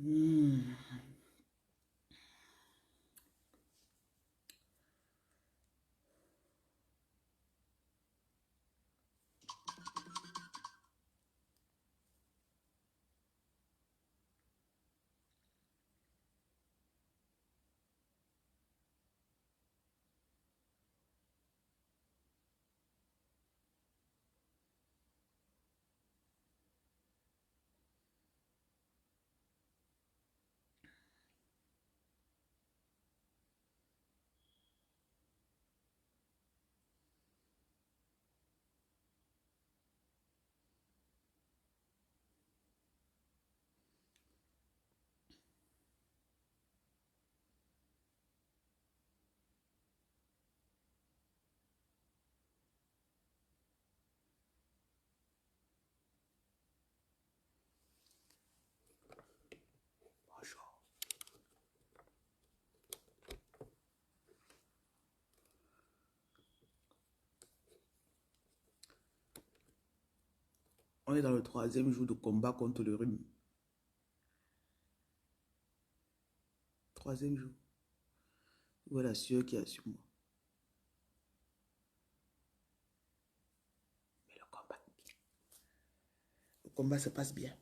Hmm. Bonjour. On est dans le 3e jour de combat contre le rhume. 3e jour. Voilà la sueur qui est sur moi. Mais le combat est bien. Le combat se passe bien.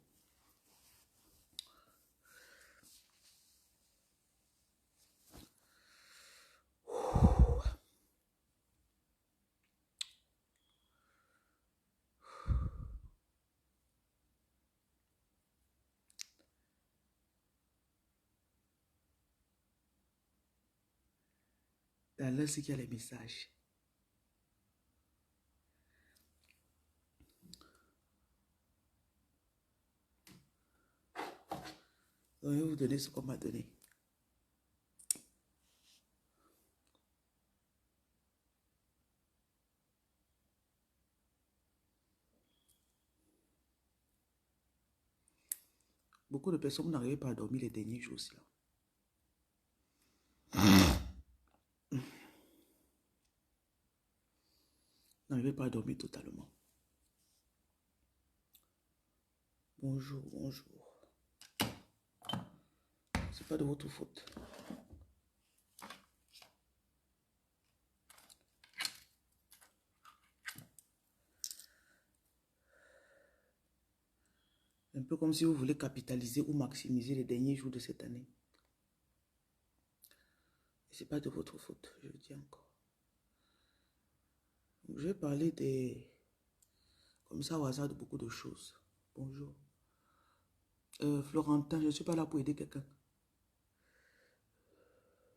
Dans l'heure, c'est qu'il y a les messages. Donc, je vais vous donner ce qu'on m'a donné. Beaucoup de personnes n'arrivaient pas à dormir les derniers jours aussi. N'arrivaient pas à dormir totalement. Bonjour, bonjour. C'est pas de votre faute. Un peu comme si vous voulez capitaliser ou maximiser les derniers jours de cette année. C'est pas de votre faute, je le dis encore. Je vais parler comme ça au hasard de beaucoup de choses. Bonjour. Florentin, je ne suis pas là pour aider quelqu'un.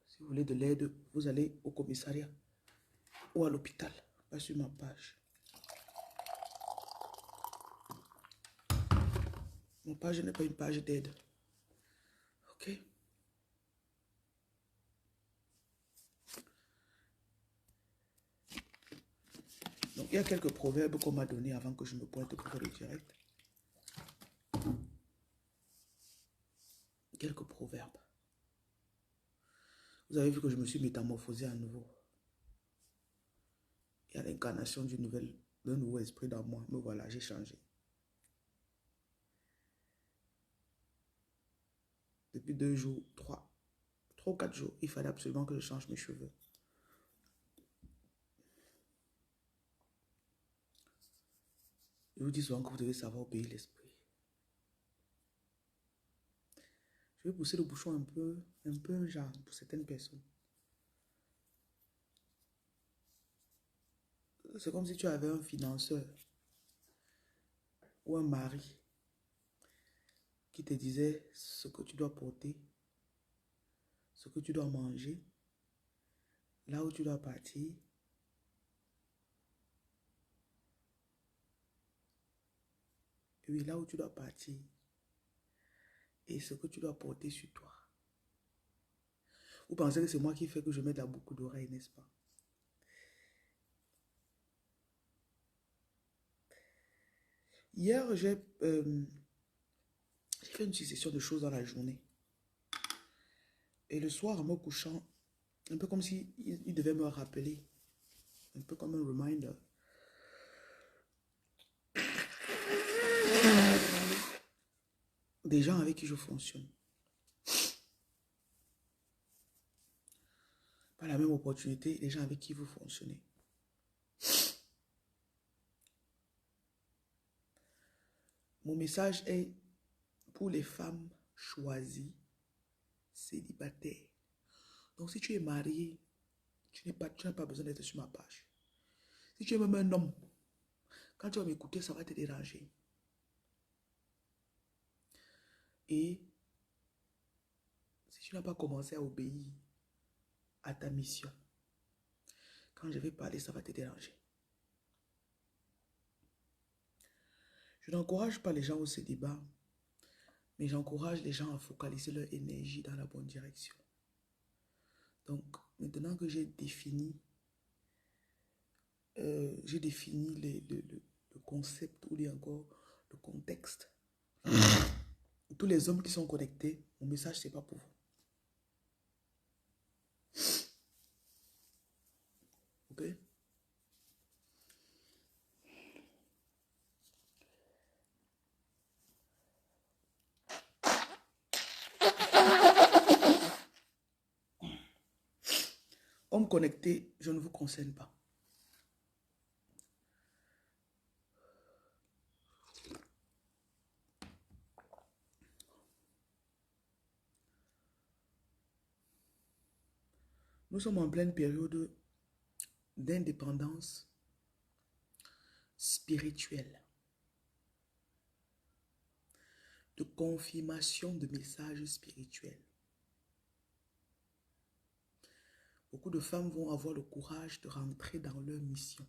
Si vous voulez de l'aide, vous allez au commissariat ou à l'hôpital, pas sur ma page. Ma page n'est pas une page d'aide. Ok? Donc, il y a quelques proverbes qu'on m'a donnés avant que je me pointe pour le direct. Quelques proverbes. Vous avez vu que je me suis métamorphosé à nouveau. Il y a l'incarnation d'un nouveau esprit dans moi. Mais voilà, j'ai changé. Depuis 2 jours, 3 ou 4 jours, il fallait absolument que je change mes cheveux. Je vous dis souvent que vous devez savoir obéir l'esprit. Je vais pousser le bouchon un peu genre pour certaines personnes. C'est comme si tu avais un financeur ou un mari qui te disait ce que tu dois porter, ce que tu dois manger, là où tu dois partir. Oui, là où tu dois partir. Et ce que tu dois porter sur toi. Vous pensez que c'est moi qui fais que je mets de la boucle d'oreille, n'est-ce pas? Hier, j'ai fait une succession de choses dans la journée. Et le soir, en me couchant, un peu comme si il devait me rappeler, un peu comme un reminder. Des gens avec qui je fonctionne. pas la même opportunité, les gens avec qui vous fonctionnez. Mon message est pour les femmes choisies, célibataires. Donc si tu es marié, tu n'as pas besoin d'être sur ma page. Si tu es même un homme, quand tu vas m'écouter, ça va te déranger. Et si tu n'as pas commencé à obéir à ta mission, quand je vais parler, ça va te déranger. Je n'encourage pas les gens au célibat, mais j'encourage les gens à focaliser leur énergie dans la bonne direction. Donc, maintenant que j'ai défini le concept ou encore le contexte, tous les hommes qui sont connectés, mon message, ce n'est pas pour vous. Ok? Hommes connectés, je ne vous concerne pas. Nous sommes en pleine période d'indépendance spirituelle, de confirmation de messages spirituels. Beaucoup de femmes vont avoir le courage de rentrer dans leur mission.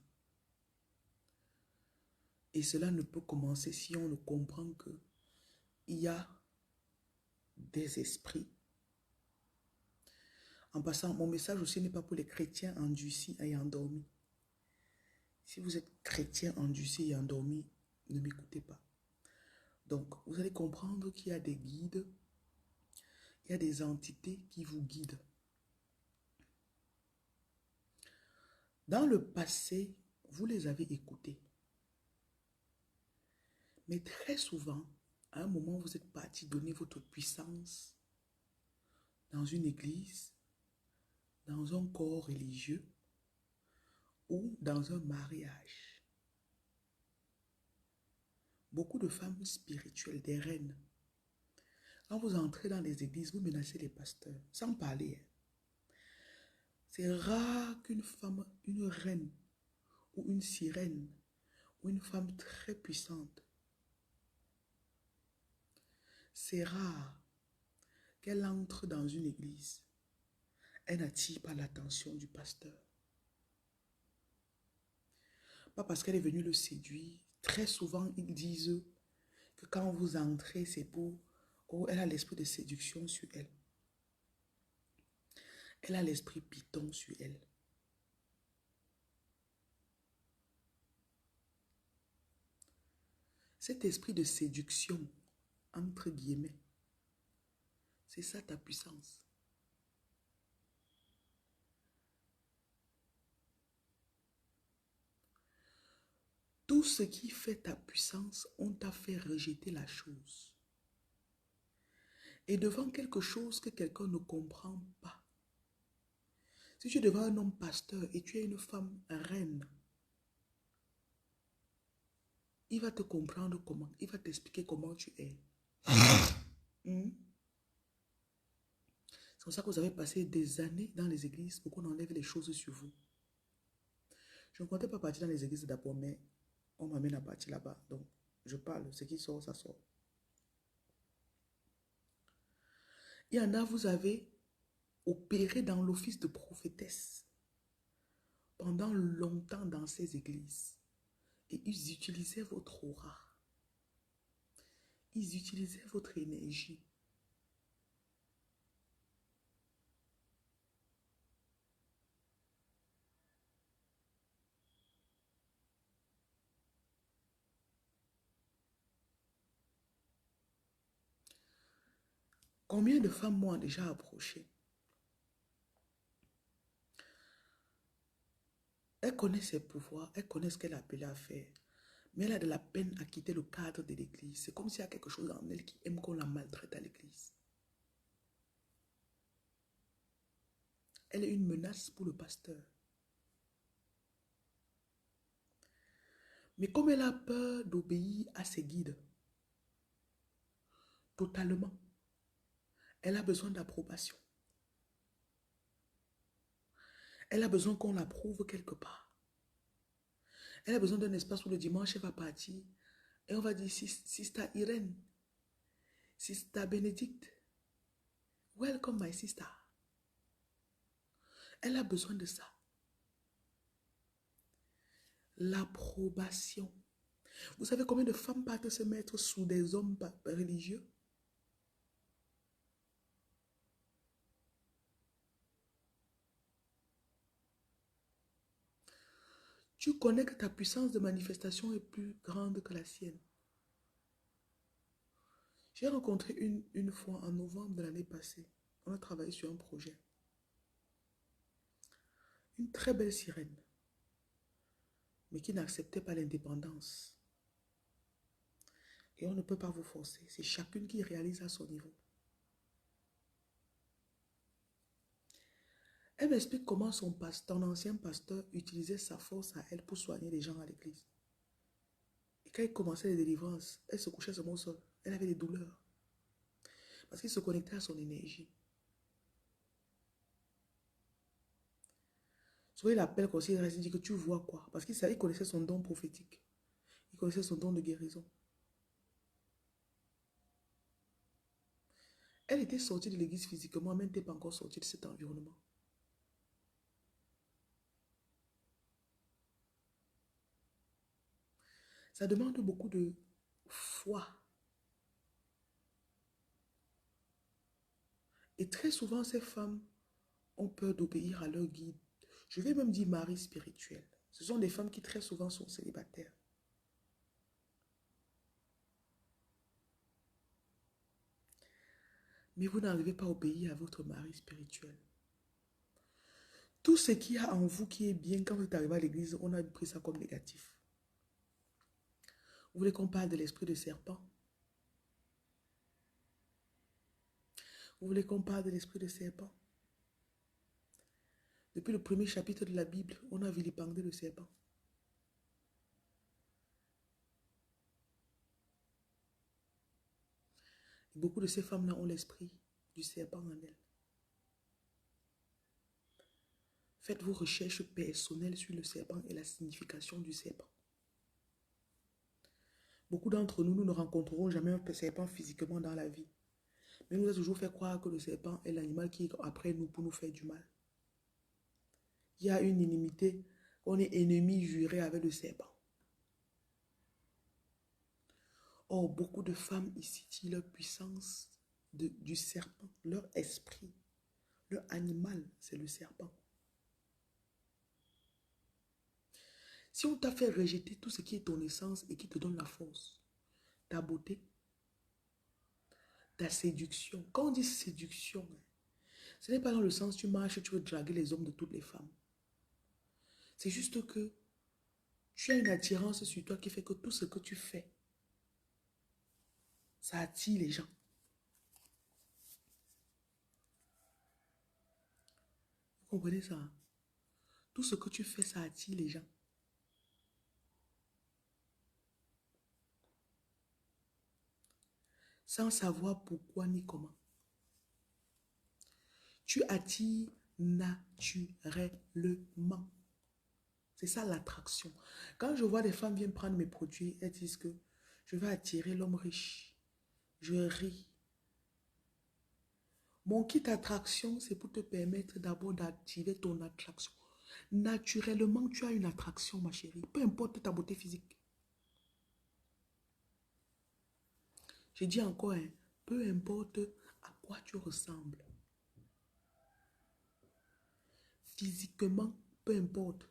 Et cela ne peut commencer si on ne comprend qu'il y a des esprits. En passant, mon message aussi n'est pas pour les chrétiens endurcis et endormis. Si vous êtes chrétien endurci et endormi, ne m'écoutez pas. Donc, vous allez comprendre qu'il y a des guides, il y a des entités qui vous guident. Dans le passé, vous les avez écoutés. Mais très souvent, à un moment, vous êtes parti donner votre puissance dans une église, dans un corps religieux ou dans un mariage. Beaucoup de femmes spirituelles, des reines, quand vous entrez dans les églises, vous menacez les pasteurs, sans parler. C'est rare qu'une femme, une reine ou une sirène ou une femme très puissante, c'est rare qu'elle entre dans une église. Elle n'attire pas l'attention du pasteur. Pas parce qu'elle est venue le séduire. Très souvent, ils disent que quand vous entrez, c'est pour... Oh, elle a l'esprit de séduction sur elle. Elle a l'esprit python sur elle. Cet esprit de séduction, entre guillemets, c'est ça ta puissance. Tout ce qui fait ta puissance, on t'a fait rejeter la chose. Et devant quelque chose que quelqu'un ne comprend pas, si tu es devant un homme pasteur et tu es une femme reine, il va te comprendre comment, il va t'expliquer comment tu es. C'est pour ça que vous avez passé des années dans les églises pour qu'on enlève les choses sur vous. Je ne comptais pas partir dans les églises d'abord, mais on m'amène à partir là-bas. Donc, je parle, ce qui sort, ça sort. Il y en a, vous avez opéré dans l'office de prophétesse pendant longtemps dans ces églises. Et ils utilisaient votre aura. Ils utilisaient votre énergie. Combien de femmes m'ont déjà approché? Elle connaît ses pouvoirs, elle connaît ce qu'elle a appelé à faire. Mais elle a de la peine à quitter le cadre de l'église. C'est comme s'il y a quelque chose en elle qui aime qu'on la maltraite à l'église. elle est une menace pour le pasteur. Mais comme elle a peur d'obéir à ses guides, totalement, elle a besoin d'approbation. Elle a besoin qu'on l'approuve quelque part. Elle a besoin d'un espace où le dimanche, elle va partir. Et on va dire, Sister Irène, Sister Bénédicte, welcome my sister. Elle a besoin de ça. L'approbation. Vous savez combien de femmes partent se mettre sous des hommes religieux? Tu connais que ta puissance de manifestation est plus grande que la sienne. J'ai rencontré une fois en novembre de l'année passée. On a travaillé sur un projet. Une très belle sirène, mais qui n'acceptait pas l'indépendance. Et on ne peut pas vous forcer. C'est chacune qui réalise à son niveau. Elle m'explique comment son ancien pasteur utilisait sa force à elle pour soigner les gens à l'église. Et quand il commençait les délivrances, elle se couchait sur mon sol. Elle avait des douleurs. Parce qu'il se connectait à son énergie. Souvent, il appelle comme s'il dit que tu vois quoi? Parce qu'il connaissait son don prophétique. Il connaissait son don de guérison. Elle était sortie de l'église physiquement, mais elle n'était pas encore sortie de cet environnement. Ça demande beaucoup de foi. Et très souvent, ces femmes ont peur d'obéir à leur guide. Je vais même dire mari spirituel. Ce sont des femmes qui très souvent sont célibataires. Mais vous n'arrivez pas à obéir à votre mari spirituel. Tout ce qu'il y a en vous qui est bien, quand vous êtes arrivé à l'église, on a pris ça comme négatif. Vous voulez qu'on parle de l'esprit de serpent? Vous voulez qu'on parle de l'esprit de serpent? Depuis le premier chapitre de la Bible, on a vilipendé le serpent. Et beaucoup de ces femmes-là ont l'esprit du serpent en elles. Faites vos recherches personnelles sur le serpent et la signification du serpent. Beaucoup d'entre nous, nous ne rencontrerons jamais un serpent physiquement dans la vie. Mais nous a toujours fait croire que le serpent est l'animal qui est après nous pour nous faire du mal. Il y a une inimité, on est ennemi juré avec le serpent. Or, beaucoup de femmes ici tirent leur puissance du serpent, leur esprit, leur animal, c'est le serpent. Si on t'a fait rejeter tout ce qui est ton essence et qui te donne la force, ta beauté, ta séduction. Quand on dit séduction, ce n'est pas dans le sens tu marches, tu veux draguer les hommes de toutes les femmes. C'est juste que tu as une attirance sur toi qui fait que tout ce que tu fais, ça attire les gens. Vous comprenez ça? Tout ce que tu fais, ça attire les gens. Sans savoir pourquoi ni comment. Tu attires naturellement. C'est ça l'attraction. Quand je vois des femmes viennent prendre mes produits, elles disent que je vais attirer l'homme riche. Je ris. Mon kit attraction, c'est pour te permettre d'abord d'activer ton attraction. Naturellement, tu as une attraction, ma chérie. Peu importe ta beauté physique. Je dis encore, peu importe à quoi tu ressembles. Physiquement, peu importe.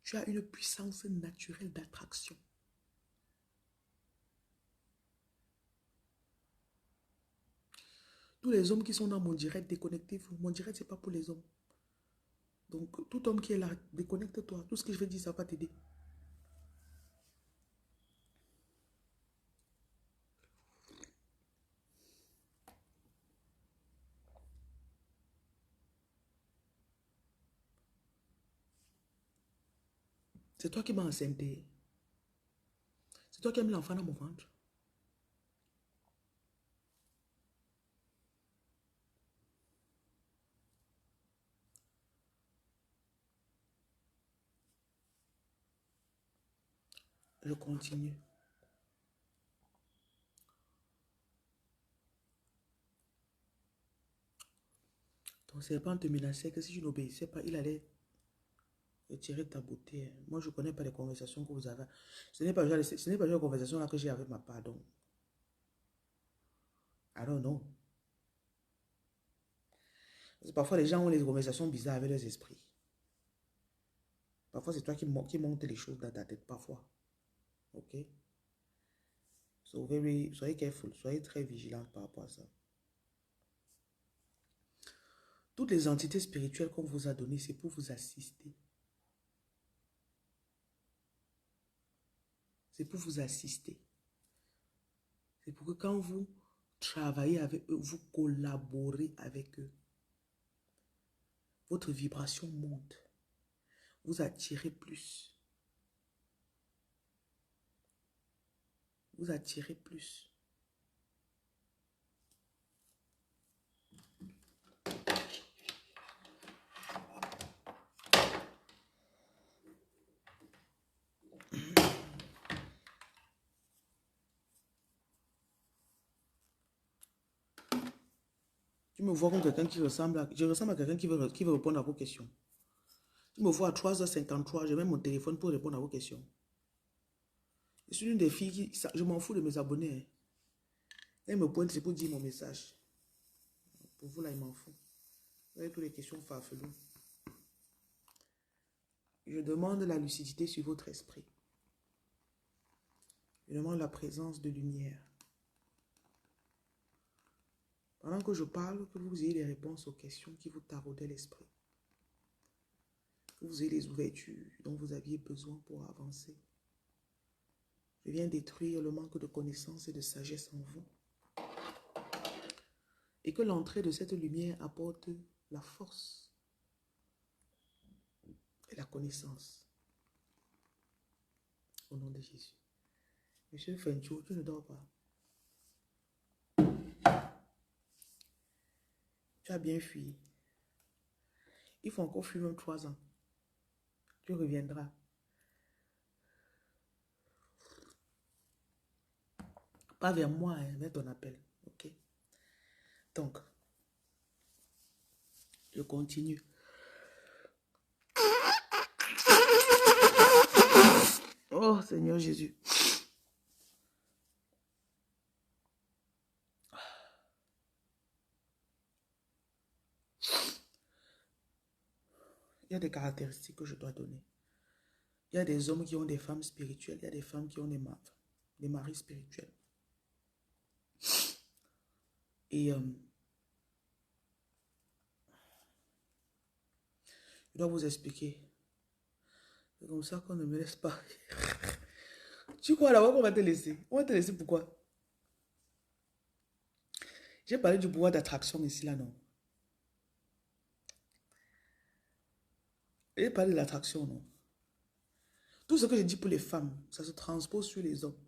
Tu as une puissance naturelle d'attraction. Tous les hommes qui sont dans mon direct, déconnectez-vous. Mon direct, ce n'est pas pour les hommes. Donc, tout homme qui est là, déconnecte-toi. Tout ce que je vais dire, ça va t'aider. C'est toi qui m'as enceinté. C'est toi qui as mis l'enfant dans mon ventre. Je continue. Ton serpent te menaçait que si tu n'obéissais pas, il allait retirer ta beauté. Moi, je ne connais pas les conversations que vous avez. Ce n'est pas le genre de conversation là que j'ai avec ma pardon. I don't know. Parce que parfois, les gens ont des conversations bizarres avec leurs esprits. Parfois, c'est toi qui montes les choses dans ta tête, parfois. Ok? So soyez careful, soyez très vigilante par rapport à ça. Toutes les entités spirituelles qu'on vous a données, c'est pour vous assister. C'est pour vous assister. C'est pour que quand vous travaillez avec eux, vous collaborez avec eux. Votre vibration monte. Vous attirez plus. Vous attirez plus. Tu me vois comme quelqu'un qui ressemble à... Je ressemble à quelqu'un qui veut répondre à vos questions. Tu me vois à 3h53, j'ai même mon téléphone pour répondre à vos questions. Je suis une des filles qui... Je m'en fous de mes abonnés. Elle me pointe, c'est pour dire mon message. Pour vous, là, il m'en fout. Vous avez toutes les questions farfelues. Je demande la lucidité sur votre esprit. Je demande la présence de lumière. Pendant que je parle, que vous ayez les réponses aux questions qui vous taraudaient l'esprit. Que vous ayez les ouvertures dont vous aviez besoin pour avancer. Je viens détruire le manque de connaissance et de sagesse en vous. Et que l'entrée de cette lumière apporte la force et la connaissance. Au nom de Jésus. Monsieur Fencho, tu ne dors pas. Tu as bien fui. Il faut encore fuir 3 ans. Tu reviendras. Pas vers moi, hein, vers ton appel. Ok? Donc, je continue. Oh Seigneur Jésus. Il y a des caractéristiques que je dois donner. Il y a des hommes qui ont des femmes spirituelles. Il y a des femmes qui ont des maris spirituels. Et je dois vous expliquer. C'est comme ça qu'on ne me laisse pas. Tu crois d'abord qu'on va te laisser? On va te laisser pourquoi? J'ai parlé du pouvoir d'attraction ici, là, non? J'ai parlé de l'attraction, non? Tout ce que je dis pour les femmes, ça se transpose sur les hommes.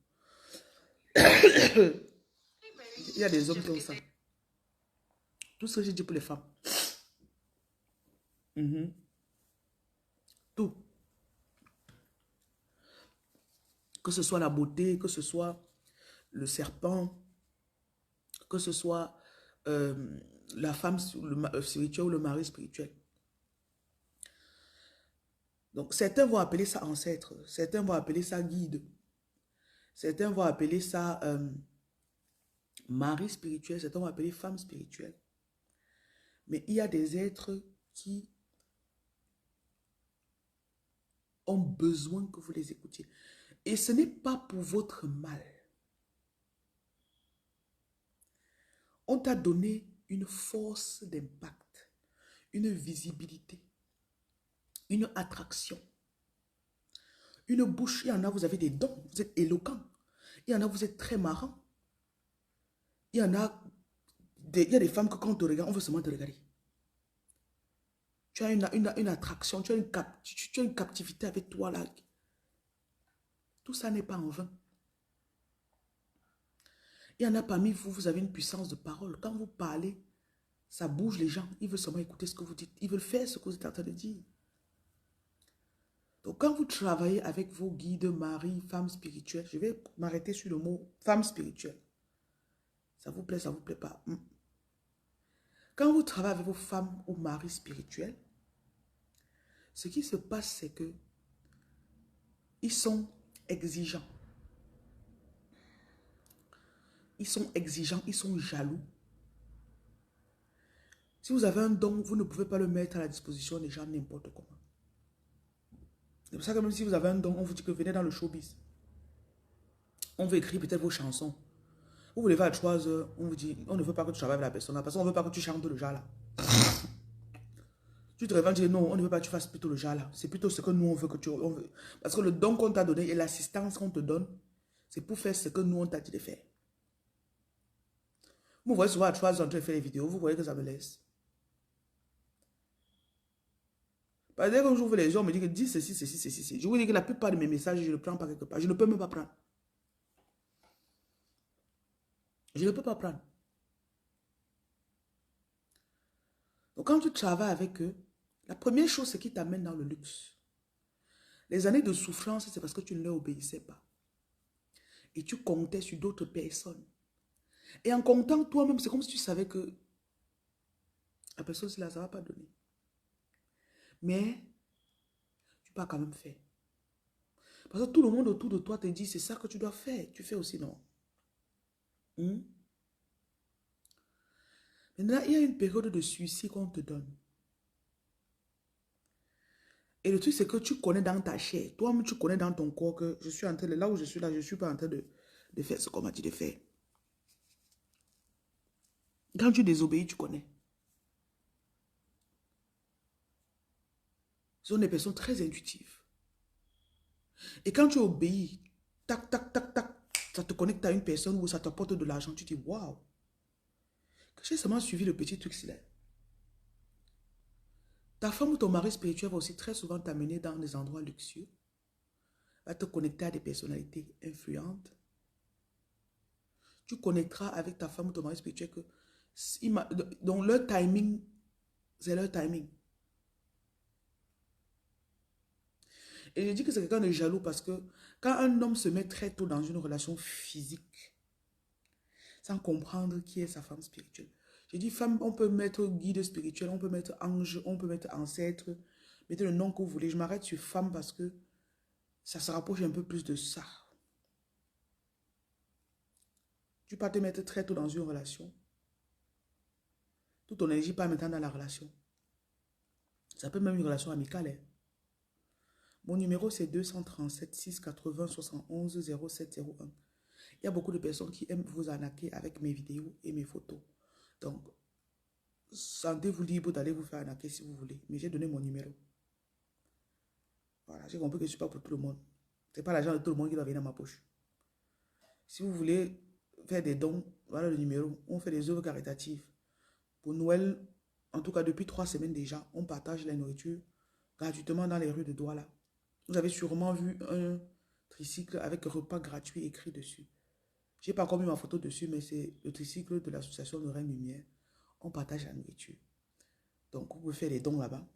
Il y a des hommes qui ont ça. Tout ce que je dis pour les femmes. Tout. Que ce soit la beauté, que ce soit le serpent, que ce soit la femme spirituelle ou le mari spirituel. Donc, certains vont appeler ça ancêtre, certains vont appeler ça guide, certains vont appeler ça mari spirituel, certains vont appeler femme spirituelle. Mais il y a des êtres qui ont besoin que vous les écoutiez. Et ce n'est pas pour votre mal. On t'a donné une force d'impact, une visibilité, une attraction, une bouche. Il y en a, vous avez des dons, vous êtes éloquent. Il y en a, vous êtes très marrant. Il y en a, il y a des femmes que quand on te regarde, on veut seulement te regarder. Tu as une attraction, tu as une captivité avec toi là. Tout ça n'est pas en vain. Il y en a parmi vous, vous avez une puissance de parole. Quand vous parlez, ça bouge les gens. Ils veulent seulement écouter ce que vous dites. Ils veulent faire ce que vous êtes en train de dire. Donc, quand vous travaillez avec vos guides, maris, femmes spirituelles, je vais m'arrêter sur le mot femme spirituelle. Ça vous plaît, ça ne vous plaît pas. Quand vous travaillez avec vos femmes ou maris spirituels, ce qui se passe, c'est que ils sont exigeants. Ils sont exigeants, ils sont jaloux. Si vous avez un don, vous ne pouvez pas le mettre à la disposition des gens n'importe comment. C'est pour ça que même si vous avez un don, on vous dit que venez dans le showbiz. On veut écrire peut-être vos chansons. Vous vous levez à 3 heures, on vous dit, on ne veut pas que tu travailles avec la personne là, parce qu'on ne veut pas que tu chantes le genre là. Tu te réveilles et dis non, on ne veut pas que tu fasses plutôt le genre là. C'est plutôt ce que nous on veut que tu... Parce que le don qu'on t'a donné et l'assistance qu'on te donne, c'est pour faire ce que nous on t'a dit de faire. Vous voyez souvent à 3 heures en train de faire les vidéos, vous voyez que ça me laisse. Parce que quand j'ouvre les yeux, on me dit que dis ceci, ceci, ceci, ceci. Je vous dis que la plupart de mes messages, je ne les prends pas quelque part. Je ne peux même pas prendre. Je ne peux pas prendre. Donc quand tu travailles avec eux, la première chose, c'est qu'ils t'amènent dans le luxe. Les années de souffrance, c'est parce que tu ne leur obéissais pas. Et tu comptais sur d'autres personnes. Et en comptant toi-même, c'est comme si tu savais que la personne, là, ça ne va pas donner. Mais tu peux quand même faire. Parce que tout le monde autour de toi te dit, c'est ça que tu dois faire. Tu fais aussi, non? Maintenant, il y a une période de suicide qu'on te donne. Et le truc, c'est que tu connais dans ta chair. Toi-même, tu connais dans ton corps que je suis en train de... Là où je suis là, je ne suis pas en train de faire ce qu'on m'a dit de faire. Quand tu désobéis, tu connais. Ce sont des personnes très intuitives. Et quand tu obéis, tac, tac, tac, tac, ça te connecte à une personne ou ça t'apporte de l'argent. Tu dis, waouh. J'ai seulement suivi le petit truc là. Ta femme ou ton mari spirituel va aussi très souvent t'amener dans des endroits luxueux. Va te connecter à des personnalités influentes. Tu connecteras avec ta femme ou ton mari spirituel que... Donc leur timing, c'est leur timing. Et je dis que c'est quelqu'un de jaloux parce que quand un homme se met très tôt dans une relation physique, sans comprendre qui est sa femme spirituelle. Je dis femme, on peut mettre guide spirituel, on peut mettre ange, on peut mettre ancêtre, mettez le nom que vous voulez. Je m'arrête sur femme parce que ça se rapproche un peu plus de ça. Tu peux te mettre très tôt dans une relation. Toute ton énergie part maintenant dans la relation. Ça peut même une relation amicale. Hein. Mon numéro c'est 237 680 71 0701. Il y a beaucoup de personnes qui aiment vous arnaquer avec mes vidéos et mes photos. Donc, sentez-vous libre d'aller vous faire arnaquer si vous voulez. Mais j'ai donné mon numéro. Voilà, j'ai compris que je ne suis pas pour tout le monde. Ce n'est pas l'argent de tout le monde qui doit venir dans ma poche. Si vous voulez faire des dons, voilà le numéro. On fait des œuvres caritatives. Pour Noël, en tout cas depuis 3 semaines déjà, on partage la nourriture gratuitement dans les rues de Douala. Vous avez sûrement vu un tricycle avec repas gratuit écrit dessus. Je n'ai pas encore mis ma photo dessus, mais c'est le tricycle de l'association de Reine Lumière. On partage la nourriture. Donc, vous pouvez faire des dons là-bas.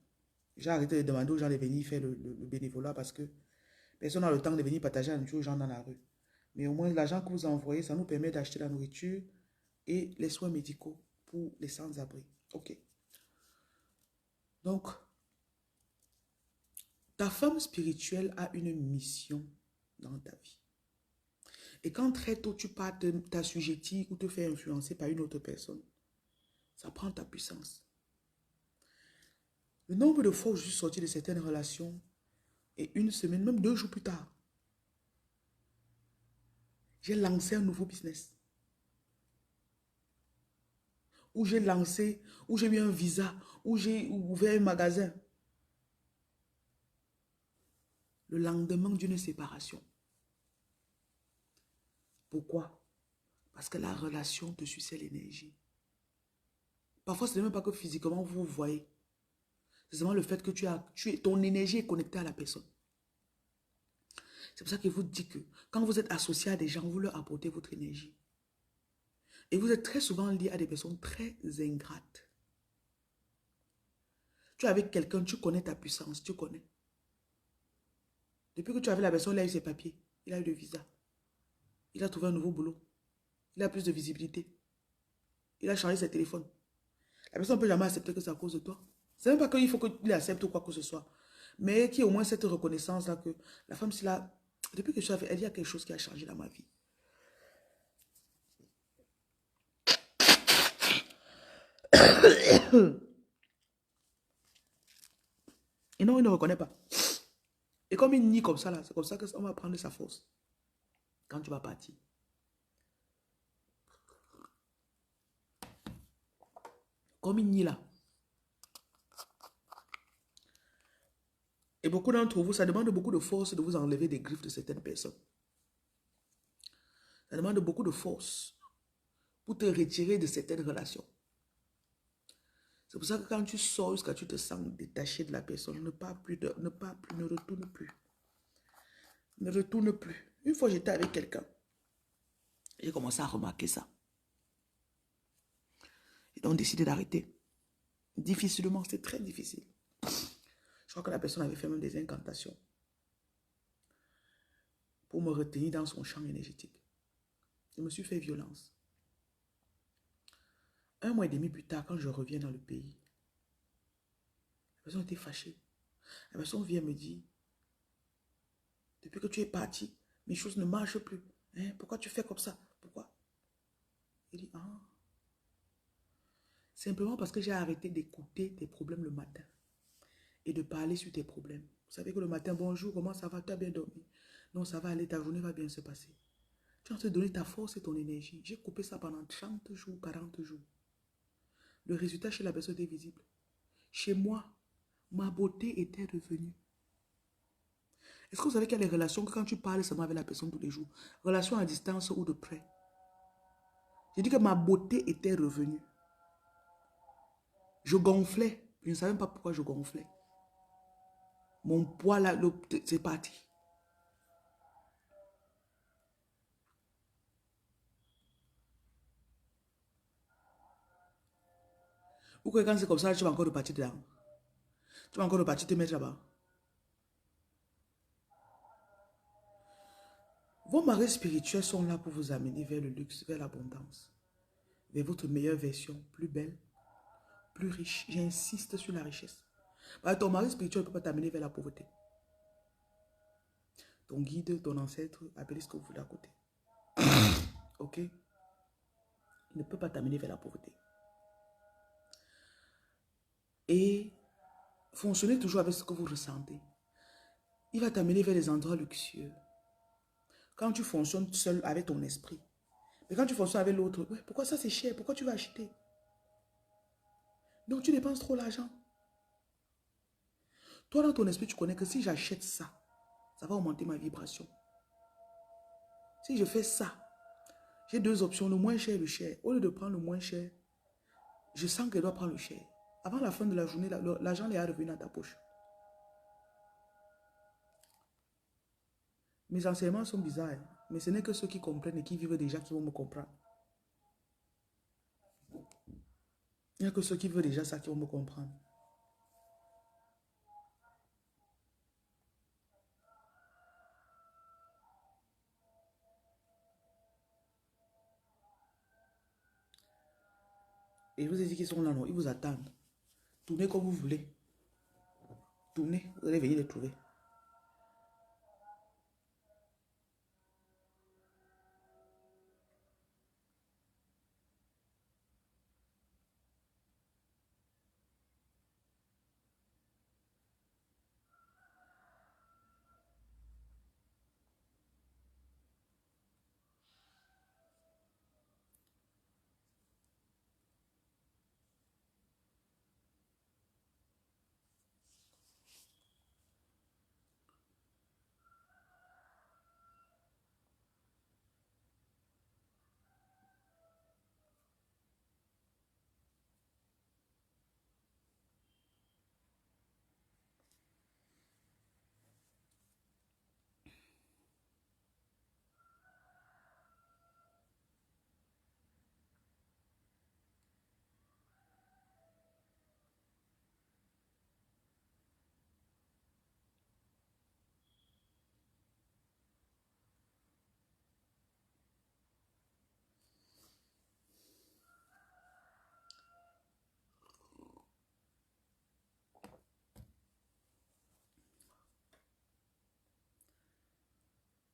J'ai arrêté de demander aux gens de venir faire le bénévolat parce que personne n'a le temps de venir partager la nourriture aux gens dans la rue. Mais au moins, l'argent que vous envoyez, ça nous permet d'acheter la nourriture et les soins médicaux pour les sans-abri. OK. Donc, ta femme spirituelle a une mission dans ta vie. Et quand très tôt tu pars t'assujettir ou te faire influencer par une autre personne, ça prend ta puissance. Le nombre de fois où je suis sorti de certaines relations, et une semaine, même 2 jours plus tard, j'ai lancé un nouveau business. Où j'ai lancé, où j'ai eu un visa, où j'ai ouvert un magasin. Le lendemain d'une séparation. Pourquoi? Parce que la relation te suçait l'énergie. Parfois, ce n'est même pas que physiquement vous vous voyez. C'est seulement le fait que ton énergie est connectée à la personne. C'est pour ça qu'il vous dit que quand vous êtes associé à des gens, vous leur apportez votre énergie. Et vous êtes très souvent lié à des personnes très ingrates. Tu es avec quelqu'un, tu connais ta puissance, tu connais. Depuis que tu avais la personne, il a eu ses papiers, il a eu le visa. Il a trouvé un nouveau boulot. Il a plus de visibilité. Il a changé ses téléphones. La personne ne peut jamais accepter que c'est à cause de toi. C'est même pas qu'il faut qu'il accepte ou quoi que ce soit. Mais qu'il y ait au moins cette reconnaissance-là que la femme, c'est là. Depuis que je suis avec elle, il y a quelque chose qui a changé dans ma vie. Et non, il ne reconnaît pas. Et comme il nie comme ça, là, c'est comme ça qu'on va prendre sa force. Quand tu vas partir. Comme il nie là. Et beaucoup d'entre vous, ça demande beaucoup de force de vous enlever des griffes de certaines personnes. Ça demande beaucoup de force pour te retirer de certaines relations. C'est pour ça que quand tu sors jusqu'à tu te sens détaché de la personne, ne pars plus, ne retourne plus. Ne retourne plus. Une fois j'étais avec quelqu'un, j'ai commencé à remarquer ça. Et donc décidé d'arrêter. Difficilement, c'est très difficile. Je crois que la personne avait fait même des incantations pour me retenir dans son champ énergétique. Je me suis fait violence. 1 mois et demi plus tard, quand je reviens dans le pays, la personne était fâchée. La personne vient me dire, depuis que tu es parti, mes choses ne marchent plus. Hein? Pourquoi tu fais comme ça? Pourquoi? Il dit, ah. Simplement parce que j'ai arrêté d'écouter tes problèmes le matin et de parler sur tes problèmes. Vous savez que le matin, bonjour, comment ça va? Tu as bien dormi? Non, ça va aller, ta journée va bien se passer. Tu vas te donner ta force et ton énergie. J'ai coupé ça pendant 30 jours, 40 jours. Le résultat chez la personne est visible. Chez moi, ma beauté était revenue. Est-ce que vous savez qu'il y a des relations que quand tu parles seulement avec la personne tous les jours, relations à distance ou de près, j'ai dit que ma beauté était revenue. Je gonflais. Je ne savais même pas pourquoi je gonflais. Mon poids là, c'est parti. Ou que quand c'est comme ça, tu vas encore repartir dedans. Tu vas encore repartir te mettre là-bas. Vos maris spirituels sont là pour vous amener vers le luxe, vers l'abondance, vers votre meilleure version, plus belle, plus riche. J'insiste sur la richesse. Parce que ton mari spirituel ne peut pas t'amener vers la pauvreté. Ton guide, ton ancêtre, appelez ce que vous voulez à côté. Ok? Il ne peut pas t'amener vers la pauvreté. Et fonctionnez toujours avec ce que vous ressentez. Il va t'amener vers des endroits luxueux. Quand tu fonctionnes seul avec ton esprit. Mais quand tu fonctionnes avec l'autre, ouais, pourquoi ça c'est cher? Pourquoi tu vas acheter? Donc tu dépenses trop l'argent. Toi dans ton esprit, tu connais que si j'achète ça, ça va augmenter ma vibration. Si je fais ça, j'ai deux options, le moins cher et le cher. Au lieu de prendre le moins cher, je sens que je dois prendre le cher. Avant la fin de la journée, l'argent est revenu dans ta poche. Mes enseignements sont bizarres, hein, mais ce n'est que ceux qui comprennent et qui vivent déjà qui vont me comprendre. Il n'y a que ceux qui veulent déjà ça qui vont me comprendre. Et je vous ai dit qu'ils sont là, non, ils vous attendent. Tournez comme vous voulez. Tournez, vous allez venir les trouver.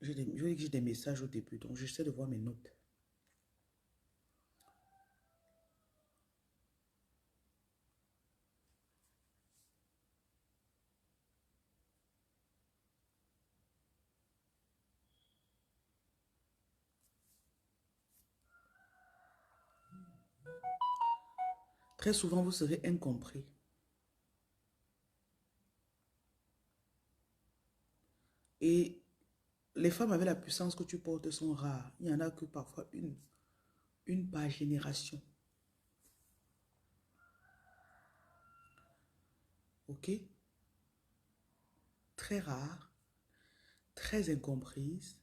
j'ai des messages au début, donc j'essaie de voir mes notes. Très souvent, vous serez incompris. Et les femmes avec la puissance que tu portes sont rares. Il n'y en a que parfois une par génération. Ok? Très rare, très incomprise,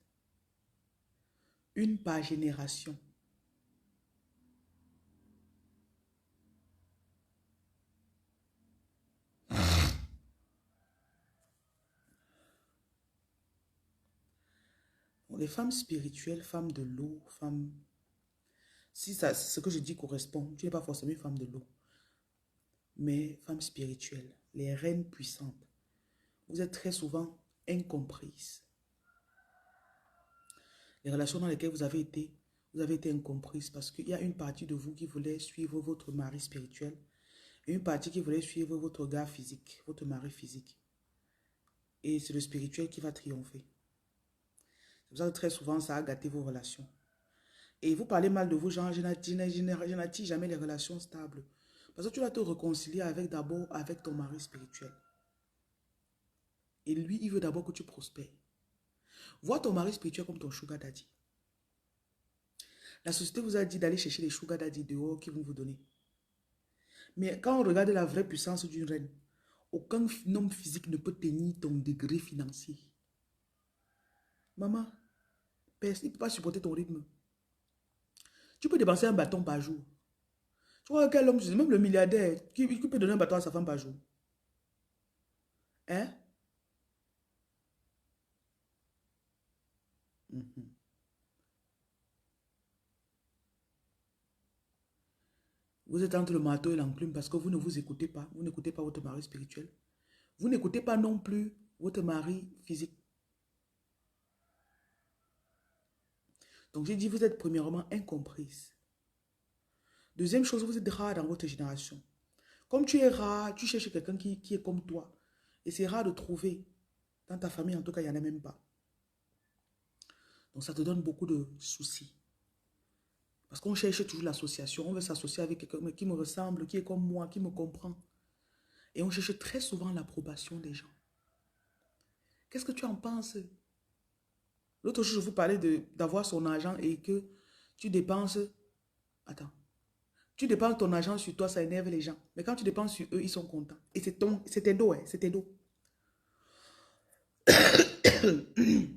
une par génération. Bon, les femmes spirituelles, femmes de l'eau, femmes... Si ça, ce que je dis correspond, tu n'es pas forcément une femme de l'eau, mais femmes spirituelles, les reines puissantes. Vous êtes très souvent incomprises. Les relations dans lesquelles vous avez été incomprises parce qu'il y a une partie de vous qui voulait suivre votre mari spirituel et une partie qui voulait suivre votre gars physique, votre mari physique. Et c'est le spirituel qui va triompher. C'est pour ça que très souvent, ça a gâté vos relations. Et vous parlez mal de vous, genre, je n'attire jamais les relations stables. Parce que tu vas te réconcilier d'abord avec ton mari spirituel. Et lui, il veut d'abord que tu prospères. Vois ton mari spirituel comme ton sugar daddy. La société vous a dit d'aller chercher les sugar daddy dehors qui vont vous donner. Mais quand on regarde la vraie puissance d'une reine, aucun homme physique ne peut tenir ton degré financier. Maman, il ne peut pas supporter ton rythme. Tu peux dépenser un bâton par jour. Tu vois quel homme, même le milliardaire, qui peut donner un bâton à sa femme par jour? Hein? Mhm. Vous êtes entre le marteau et l'enclume parce que vous ne vous écoutez pas. Vous n'écoutez pas votre mari spirituel. Vous n'écoutez pas non plus votre mari physique. Donc j'ai dit, vous êtes premièrement incomprise. Deuxième chose, vous êtes rare dans votre génération. Comme tu es rare, tu cherches quelqu'un qui est comme toi. Et c'est rare de trouver. Dans ta famille, en tout cas, il n'y en a même pas. Donc ça te donne beaucoup de soucis. Parce qu'on cherche toujours l'association. On veut s'associer avec quelqu'un qui me ressemble, qui est comme moi, qui me comprend. Et on cherche très souvent l'approbation des gens. Qu'est-ce que tu en penses? L'autre jour, je vous parlais d'avoir son argent et que tu dépenses... Attends. Tu dépenses ton argent sur toi, ça énerve les gens. Mais quand tu dépenses sur eux, ils sont contents. Et c'est tes dos, hein, c'est tes dos.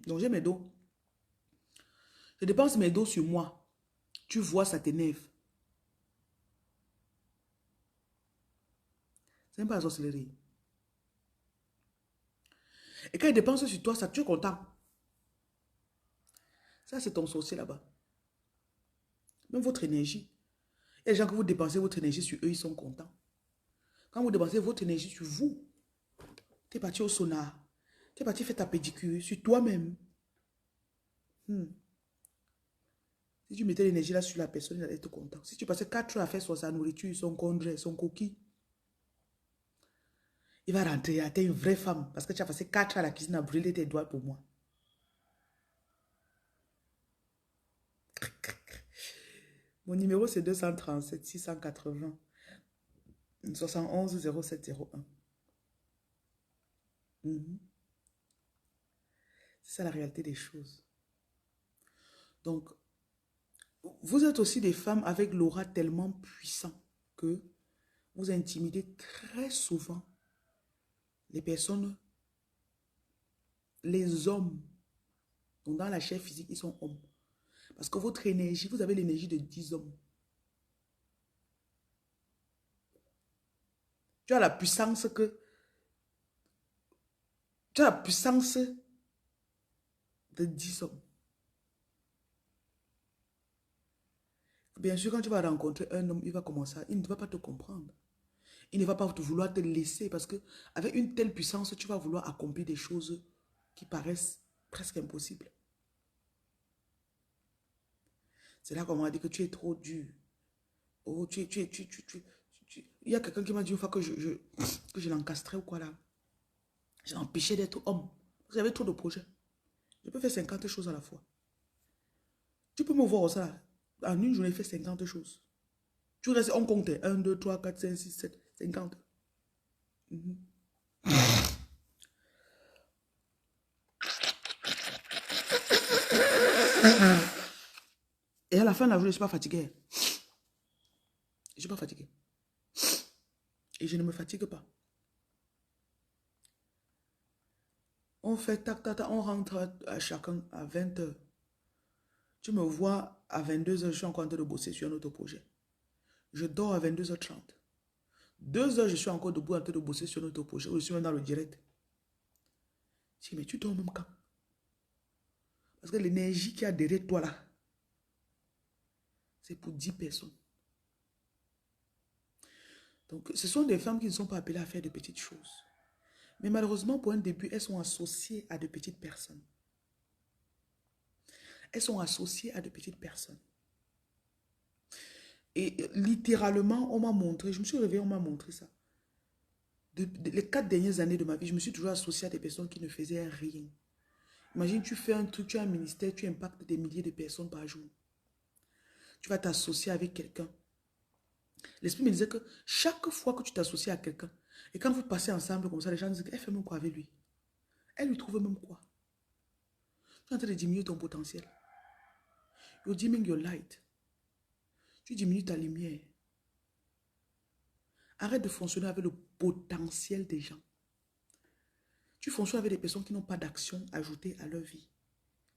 Donc j'ai mes dos. Je dépense mes dos sur moi. Tu vois, ça t'énerve. C'est même pas la sorcellerie. Et quand ils dépensent sur toi, ça, tu es content. Ça, c'est ton sorcier là-bas. Même votre énergie. Il y a des gens que vous dépensez votre énergie sur eux, ils sont contents. Quand vous dépensez votre énergie sur vous, tu es parti au sauna, tu es parti faire ta pédicure sur toi-même. Si tu mettais l'énergie là sur la personne, elle allait être contente. Si tu passais 4 heures à faire sa nourriture, son congé, son coquille, il va rentrer, tu es une vraie femme. Parce que tu as passé 4 heures à la cuisine à brûler tes doigts pour moi. Mon numéro c'est 237 680 71 0701. C'est ça la réalité des choses. Donc, vous êtes aussi des femmes avec l'aura tellement puissant que vous intimidez très souvent les personnes, les hommes. Donc, dans la chair physique, ils sont hommes. Parce que votre énergie, vous avez l'énergie de 10 hommes. Tu as la puissance que... Tu as la puissance de 10 hommes. Bien sûr, quand tu vas rencontrer un homme, il va commencer il ne va pas te comprendre. Il ne va pas vouloir te laisser parce que avec une telle puissance, tu vas vouloir accomplir des choses qui paraissent presque impossibles. C'est là qu'on m'a dit que tu es trop dur. Oh, il y a quelqu'un qui m'a dit une fois que que je l'encastrais ou quoi là. Je l'empêchais d'être homme. J'avais trop de projets. Je peux faire 50 choses à la fois. Tu peux me voir ça. En une journée, je fais 50 choses. Tu restes, on compte. 1, 2, 3, 4, 5, 6, 7, 50. Mhm. Et à la fin de la journée, je ne suis pas fatigué. Je ne suis pas fatigué. Et je ne me fatigue pas. On fait tac, tac, tac, on rentre à chacun à 20 heures. Tu me vois à 22 heures, je suis encore en train de bosser sur un autre projet. Je dors à 22h30. 2 heures, je suis encore debout en train de bosser sur un autre projet. Je suis même dans le direct. Je dis, mais tu dors même quand? Parce que l'énergie qui a derrière toi là, c'est pour 10 personnes. Donc, ce sont des femmes qui ne sont pas appelées à faire de petites choses. Mais malheureusement, pour un début, elles sont associées à de petites personnes. Elles sont associées à de petites personnes. Et littéralement, on m'a montré, je me suis réveillée, on m'a montré ça. Les 4 dernières années de ma vie, je me suis toujours associée à des personnes qui ne faisaient rien. Imagine, tu fais un truc, tu as un ministère, tu impactes des milliers de personnes par jour. Tu vas t'associer avec quelqu'un. L'esprit me disait que chaque fois que tu t'associes à quelqu'un, et quand vous passez ensemble comme ça, les gens disent, elle fait même quoi avec lui? Elle lui trouve même quoi? Tu es en train de diminuer ton potentiel. You're dimming your light. Tu diminues ta lumière. Arrête de fonctionner avec le potentiel des gens. Tu fonctionnes avec des personnes qui n'ont pas d'action ajoutée à leur vie.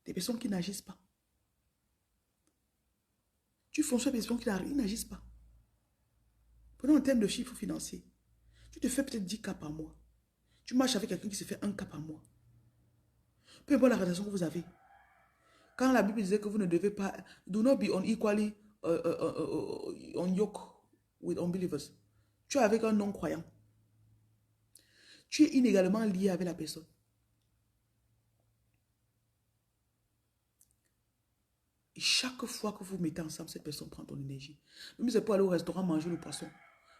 Des personnes qui n'agissent pas. Tu fonctionnes avec des personnes qui n'agissent pas. Prenons en termes de chiffres financiers. Tu te fais peut-être 10 cas par mois. Tu marches avec quelqu'un qui se fait 1 cas par mois. Peu importe la relation que vous avez. Quand la Bible disait que vous ne devez pas, do not be unequally on yoke with unbelievers. Tu es avec un non-croyant. Tu es inégalement lié avec la personne. Et chaque fois que vous mettez ensemble, cette personne prend ton énergie. Même si c'est pour aller au restaurant manger le poisson.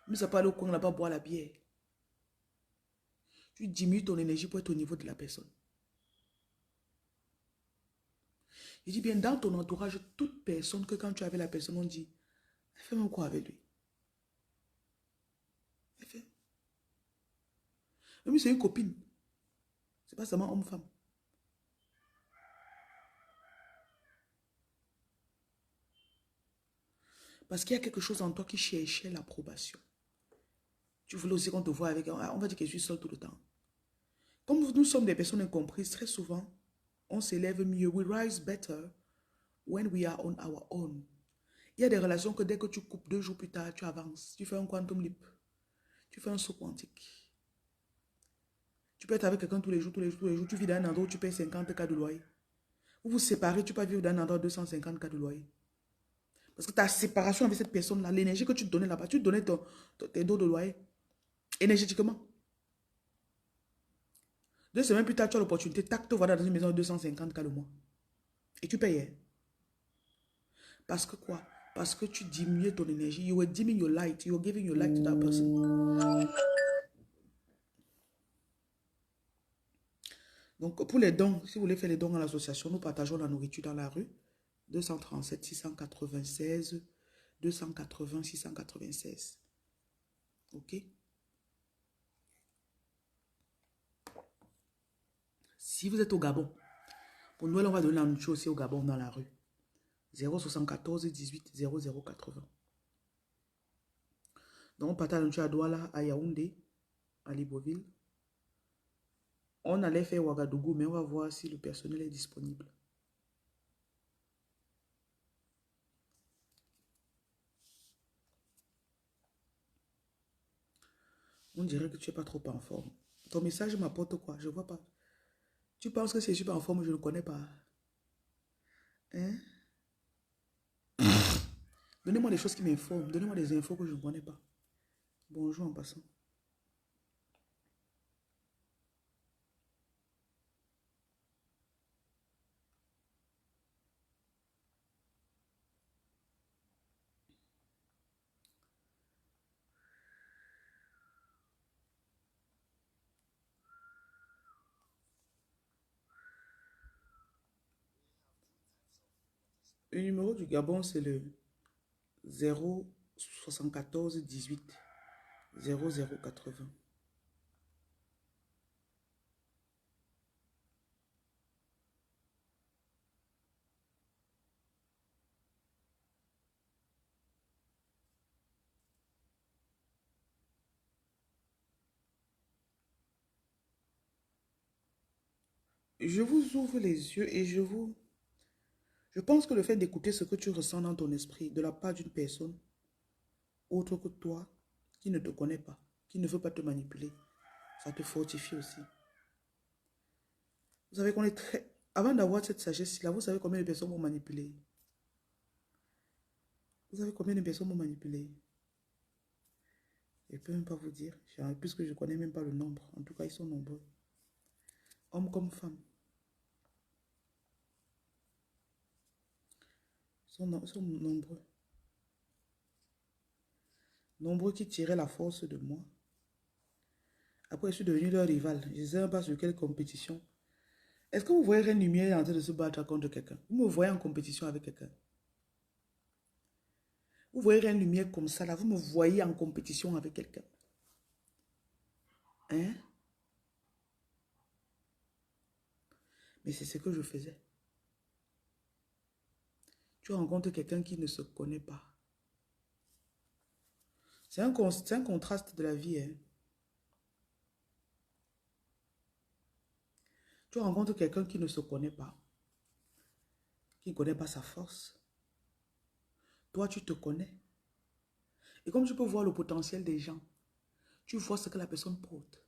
Même si c'est pour aller au coin là-bas boire la bière. Tu diminues ton énergie pour être au niveau de la personne. Je dis bien, dans ton entourage, toute personne que quand tu es avec la personne, on dit, elle fait même quoi avec lui? Elle fait. Même si c'est une copine. C'est pas seulement homme-femme. Parce qu'il y a quelque chose en toi qui cherchait l'approbation. Tu voulais aussi qu'on te voit avec... On va dire que je suis seule tout le temps. Comme nous sommes des personnes incomprises, très souvent, on s'élève mieux. We rise better when we are on our own. Il y a des relations que dès que tu coupes 2 jours plus tard, tu avances. Tu fais un quantum leap. Tu fais un saut quantique. Tu peux être avec quelqu'un tous les jours, tous les jours, tous les jours. Tu vis dans un endroit où tu payes 50 cas de loyer. Vous vous séparez, tu peux vivre dans un endroit où 250 cas de loyer. Parce que ta séparation avec cette personne-là, l'énergie que tu te donnais là-bas, tu te donnais tes dos de loyer. Énergétiquement. 2 semaines plus tard, tu as l'opportunité, tac, te voilà dans une maison de 250 cas le mois. Et tu payes. Parce que quoi? Parce que tu diminues ton énergie. You were dimming your light. You were giving your light to that person. Donc, pour les dons, si vous voulez faire les dons à l'association, nous partageons la nourriture dans la rue. 237 696 280 696. OK? Si vous êtes au Gabon, pour Noël, on va donner la nourriture aussi au Gabon dans la rue. 074 18 0080. Donc, on partage la nourriture à Douala, à Yaoundé, à Libreville. On allait faire Ouagadougou, mais on va voir si le personnel est disponible. On dirait que tu n'es pas trop en forme. Ton message m'apporte quoi? Je ne vois pas. Tu penses que si je suis pas en forme, je ne connais pas. Hein? Donnez-moi des choses qui m'informent. Donnez-moi des infos que je ne connais pas. Bonjour en passant. Le numéro du Gabon, c'est le 074 18 0080. Je vous ouvre les yeux et je pense que le fait d'écouter ce que tu ressens dans ton esprit de la part d'une personne autre que toi, qui ne te connaît pas, qui ne veut pas te manipuler, ça te fortifie aussi. Vous savez qu'on est très... Avant d'avoir cette sagesse-là, vous savez combien de personnes vont manipuler? Vous savez combien de personnes vont manipuler? Je ne peux même pas vous dire, puisque je ne connais même pas le nombre. En tout cas, ils sont nombreux. Hommes comme femmes. Ils sont nombreux. Nombreux qui tiraient la force de moi. Après, je suis devenu leur rival. Je ne sais même pas sur quelle compétition. Est-ce que vous voyez Reine Lumière en train de se battre contre quelqu'un? Vous me voyez en compétition avec quelqu'un? Vous voyez Reine Lumière comme ça, là, vous me voyez en compétition avec quelqu'un? Hein? Mais c'est ce que je faisais. Tu rencontres quelqu'un qui ne se connaît pas. C'est un contraste de la vie. Hein? Tu rencontres quelqu'un qui ne se connaît pas, qui ne connaît pas sa force. Toi, tu te connais. Et comme tu peux voir le potentiel des gens, tu vois ce que la personne porte.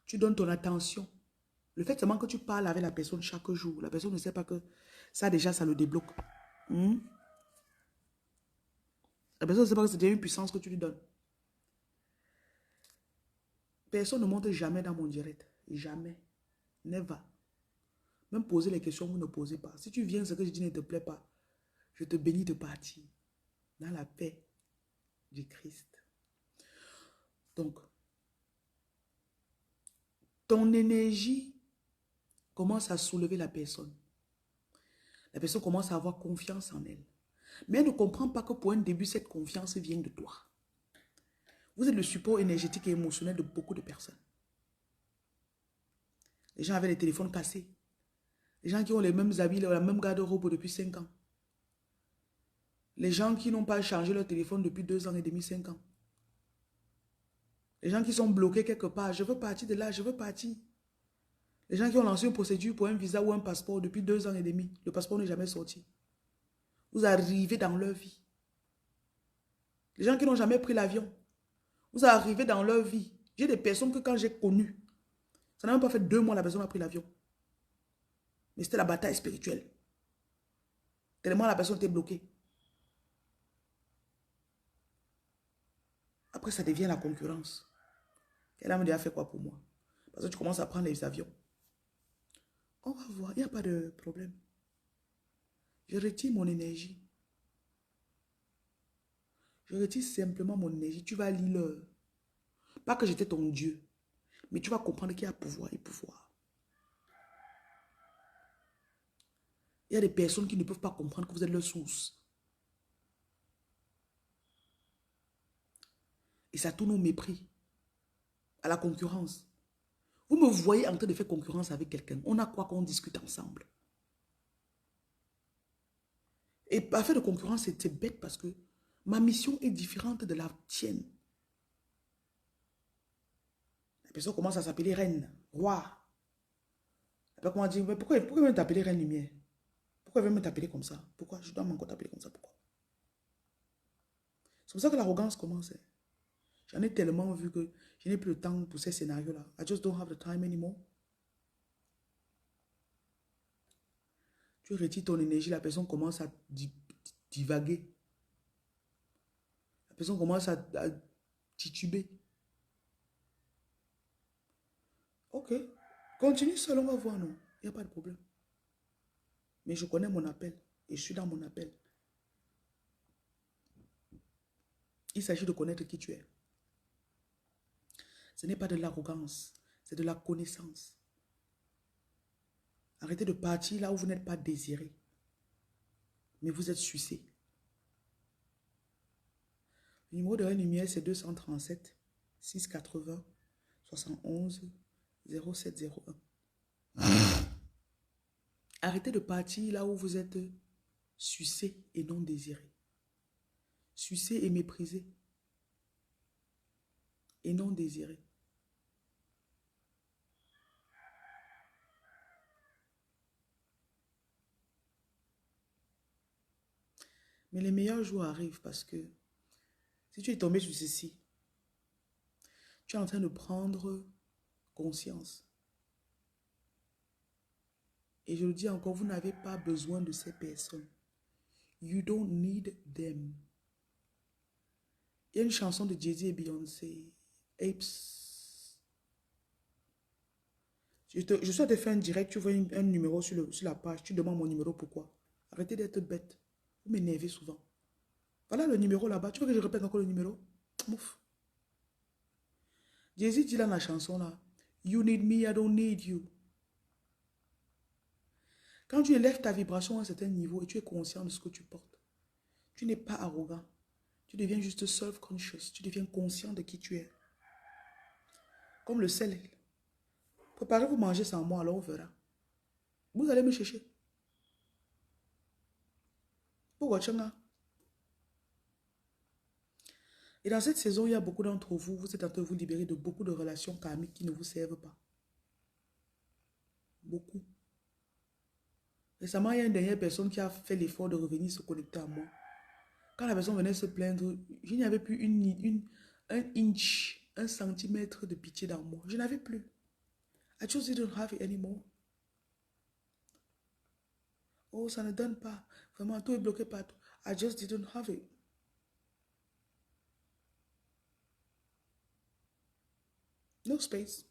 Tu donnes ton attention. Le fait seulement que tu parles avec la personne chaque jour, la personne ne sait pas que ça déjà, ça le débloque. La personne ne sait pas que c'est déjà une puissance que tu lui donnes. Personne ne monte jamais dans mon direct. Jamais. Never. Même poser les questions, vous ne posez pas. Si tu viens, ce que je dis ne te plaît pas, je te bénis de partir dans la paix du Christ. Donc, ton énergie commence à soulever la personne. La personne commence à avoir confiance en elle. Mais elle ne comprend pas que pour un début, cette confiance vient de toi. Vous êtes le support énergétique et émotionnel de beaucoup de personnes. Les gens avec les téléphones cassés. Les gens qui ont les mêmes habits, la même garde-robe depuis 5 ans. Les gens qui n'ont pas changé leur téléphone depuis 2 ans et demi, 5 ans. Les gens qui sont bloqués quelque part. Je veux partir de là, je veux partir. Les gens qui ont lancé une procédure pour un visa ou un passeport depuis 2 ans et demi. Le passeport n'est jamais sorti. Vous arrivez dans leur vie. Les gens qui n'ont jamais pris l'avion. Vous arrivez dans leur vie. J'ai des personnes que quand j'ai connues, ça n'a même pas fait 2 mois, la personne a pris l'avion. Mais c'était la bataille spirituelle. Tellement la personne était bloquée. Après, ça devient la concurrence. Elle a déjà fait quoi pour moi? Parce que tu commences à prendre les avions. On va voir, il n'y a pas de problème. Je retire mon énergie. Je retire simplement mon énergie. Tu vas lire l'heure. Pas que j'étais ton Dieu. Mais tu vas comprendre qu'il y a pouvoir et pouvoir. Il y a des personnes qui ne peuvent pas comprendre que vous êtes leur source. Et ça tourne au mépris. À la concurrence. Vous me voyez en train de faire concurrence avec quelqu'un. On a quoi qu'on discute ensemble. Et pas faire de concurrence, c'est bête parce que ma mission est différente de la tienne. La personne commence à s'appeler reine, roi. Après, comment dire, mais pourquoi il veut t'appeler reine lumière? Pourquoi il veut me t'appeler comme ça? Pourquoi je dois encore t'appeler comme ça? Pourquoi? C'est pour ça que l'arrogance commence. J'en ai tellement vu que je n'ai plus le temps pour ces scénarios-là. I just don't have the time anymore. Tu retires ton énergie, la personne commence à divaguer. La personne commence à tituber. Ok. Continue seul, on va voir, non? Il n'y a pas de problème. Mais je connais mon appel. Et je suis dans mon appel. Il s'agit de connaître qui tu es. Ce n'est pas de l'arrogance. C'est de la connaissance. Arrêtez de partir là où vous n'êtes pas désiré, mais vous êtes sucé. Le numéro de la lumière, c'est 237 680 71 0701. Arrêtez de partir là où vous êtes sucé et non désiré. Sucé et méprisé et non désiré. Mais les meilleurs jours arrivent parce que si tu es tombé sur ceci, tu es en train de prendre conscience. Et je le dis encore, vous n'avez pas besoin de ces personnes. You don't need them. Il y a une chanson de Jay-Z et Beyoncé, Apes. Je suis de faire un direct, tu vois un numéro sur la page, tu demandes mon numéro, pourquoi? Arrêtez d'être bête. Vous m'énervez souvent. Voilà le numéro là-bas. Tu veux que je répète encore le numéro? Mouf. Jay-Z dit dans la chanson là, You need me, I don't need you. Quand tu élèves ta vibration à un certain niveau et tu es conscient de ce que tu portes, tu n'es pas arrogant. Tu deviens juste self-conscious. Tu deviens conscient de qui tu es. Comme le sel. Préparez-vous manger sans moi, alors on verra. Vous allez me chercher. Pourquoi tu as? Et dans cette saison, il y a beaucoup d'entre vous, vous êtes en train de vous libérer de beaucoup de relations karmiques qui ne vous servent pas. Beaucoup. Récemment, il y a une dernière personne qui a fait l'effort de revenir se connecter à moi. Quand la personne venait se plaindre, je n'avais plus un inch, un centimètre de pitié dans moi. Je n'avais plus. I just didn't have it anymore. Oh, ça ne donne pas. Vraiment, tout est bloqué partout. I just didn't have it. No space.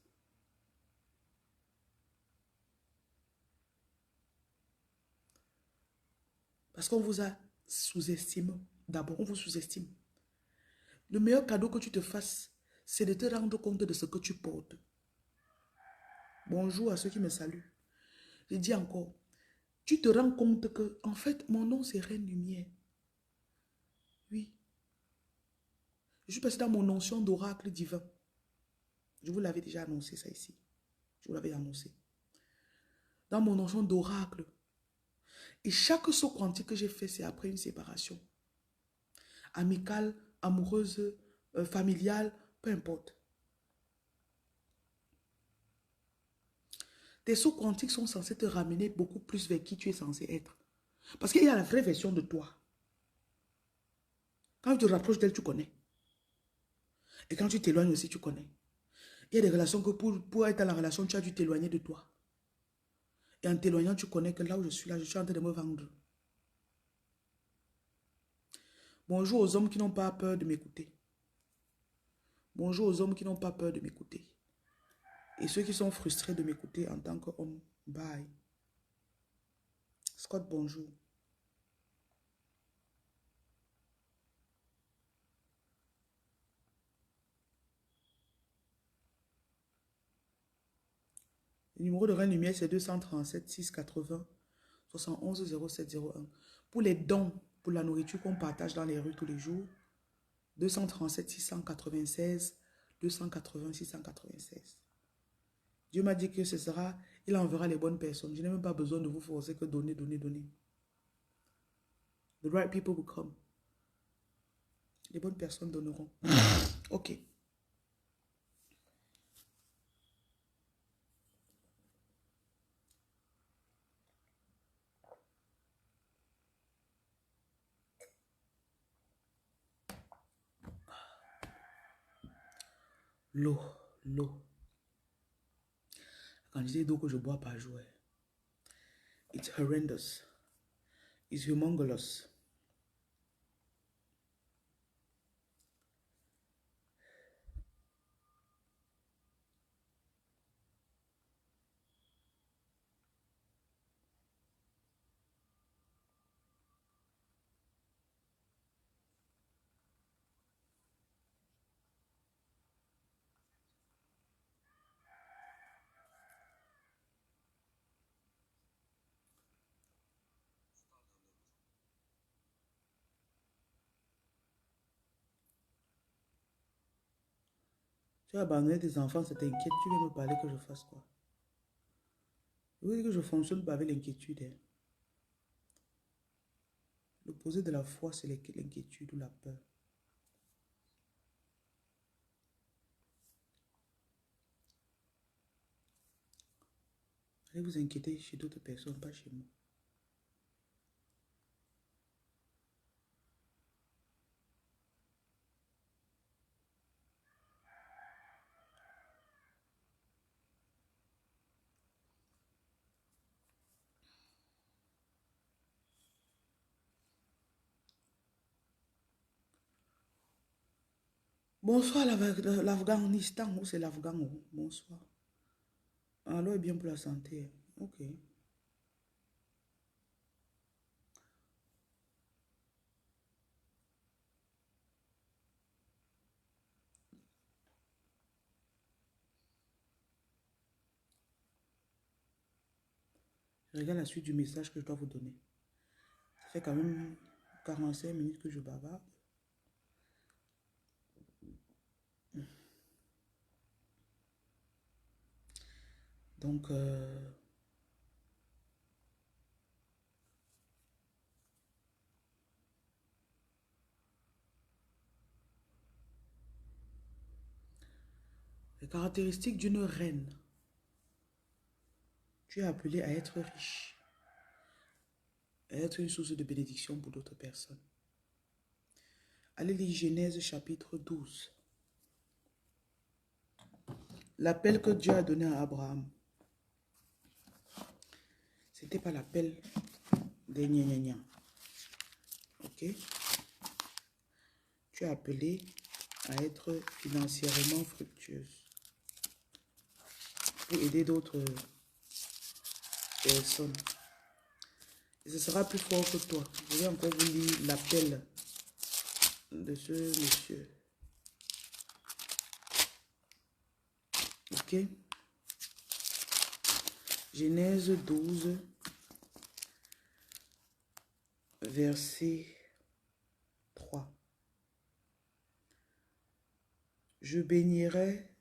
Parce qu'on vous a sous-estimé. D'abord, on vous sous-estime. Le meilleur cadeau que tu te fasses, c'est de te rendre compte de ce que tu portes. Bonjour à ceux qui me saluent. Je dis encore, tu te rends compte que, en fait, mon nom, c'est Reine Lumière. Oui. Je suis passé dans mon notion d'oracle divin. Je vous l'avais déjà annoncé ça ici. Je vous l'avais annoncé. Dans mon notion d'oracle. Et chaque saut quantique que j'ai fait, c'est après une séparation. Amicale, amoureuse, familiale, peu importe. Tes sauts quantiques sont censés te ramener beaucoup plus vers qui tu es censé être. Parce qu'il y a la vraie version de toi. Quand tu te rapproches d'elle, tu connais. Et quand tu t'éloignes aussi, tu connais. Il y a des relations que pour être dans la relation, tu as dû t'éloigner de toi. Et en t'éloignant, tu connais que là où je suis en train de me vendre. Bonjour aux hommes qui n'ont pas peur de m'écouter. Bonjour aux hommes qui n'ont pas peur de m'écouter. Et ceux qui sont frustrés de m'écouter en tant qu'homme, bye. Scott, bonjour. Le numéro de Reine Lumière, c'est 237 680 71 0701. Pour les dons, pour la nourriture qu'on partage dans les rues tous les jours, 237 696 280 696. Dieu m'a dit que ce sera, il enverra les bonnes personnes. Je n'ai même pas besoin de vous forcer que donner, donner, donner. The right people will come. Les bonnes personnes donneront. Ok. L'eau, l'eau. La quantité d'eau que je bois par jour, it's horrendous. It's humongous. Tu as abandonné tes enfants, ça t'inquiète. Tu viens me parler que je fasse quoi? Je veux dire que je fonctionne pas avec l'inquiétude. Hein. L'opposé de la foi, c'est l'inquiétude ou la peur. Allez vous inquiéter chez d'autres personnes, pas chez moi. Bonsoir l'Afghanistan, ou c'est l'Afghan. Bonsoir. Alors est bien pour la santé. Ok. Je regarde la suite du message que je dois vous donner. Ça fait quand même 45 minutes que je bavarde. Donc, les caractéristiques d'une reine. Tu es appelé à être riche, à être une source de bénédiction pour d'autres personnes. Allez lire Genèse chapitre 12. L'appel que Dieu a donné à Abraham. Ce n'était pas l'appel des gna. Ok? Tu es appelé à être financièrement fructueuse pour aider d'autres personnes. Et ce sera plus fort que toi. Je vais encore vous lire l'appel de ce monsieur. Ok? Genèse 12, verset 3. Je bénirai.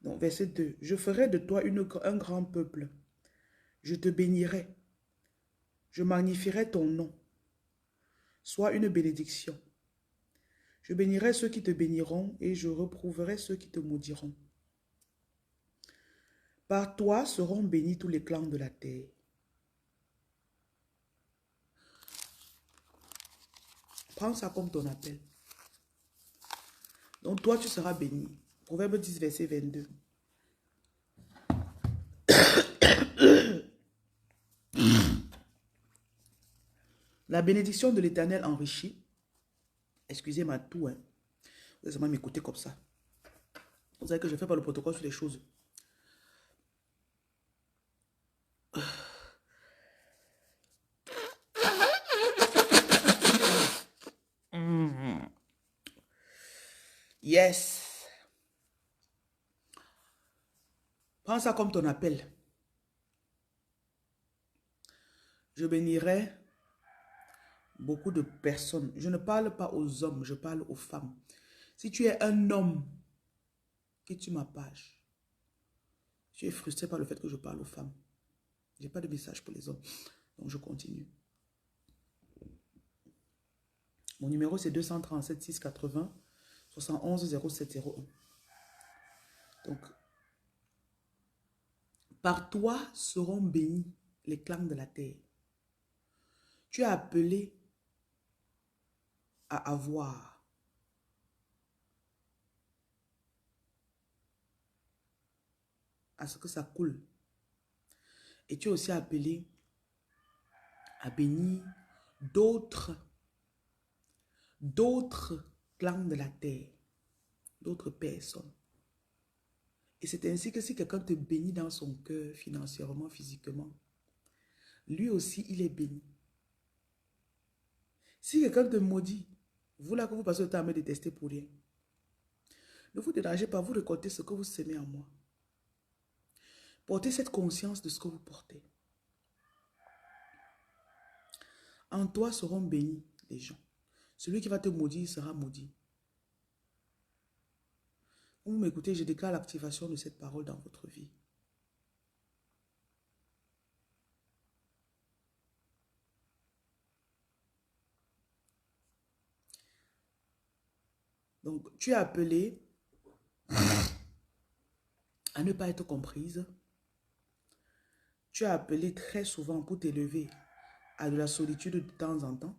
Non, verset 2. Je ferai de toi un grand peuple. Je te bénirai. Je magnifierai ton nom. Sois une bénédiction. Je bénirai ceux qui te béniront et je reprouverai ceux qui te maudiront. Par toi seront bénis tous les clans de la terre. Prends ça comme ton appel. Donc toi, tu seras béni. Proverbe 10, verset 22. La bénédiction de l'Éternel enrichit. Excusez-moi tout, hein. Vous allez m'écouter comme ça. Vous savez que je ne fais pas le protocole sur les choses. Yes. Prends ça comme ton appel. Je bénirai beaucoup de personnes. Je ne parle pas aux hommes, je parle aux femmes. Si tu es un homme, quitte ma page. Tu es frustré par le fait que je parle aux femmes. Je n'ai pas de message pour les hommes. Donc je continue. Mon numéro c'est 237 680 71 0701. Donc, par toi seront bénis les clans de la terre. Tu es appelé à avoir. À ce que ça coule. Et tu es aussi appelé à bénir d'autres clans de la terre, d'autres personnes. Et c'est ainsi que si quelqu'un te bénit dans son cœur, financièrement, physiquement, lui aussi, il est béni. Si quelqu'un te maudit, vous là que vous passez le temps à me détester pour rien, ne vous dérangez pas, vous récoltez ce que vous semez en moi. Portez cette conscience de ce que vous portez. En toi seront bénis les gens. Celui qui va te maudire sera maudit. Vous m'écoutez, je déclare l'activation de cette parole dans votre vie. Donc, tu es appelé à ne pas être comprise. Tu es appelé très souvent pour t'élever à de la solitude de temps en temps.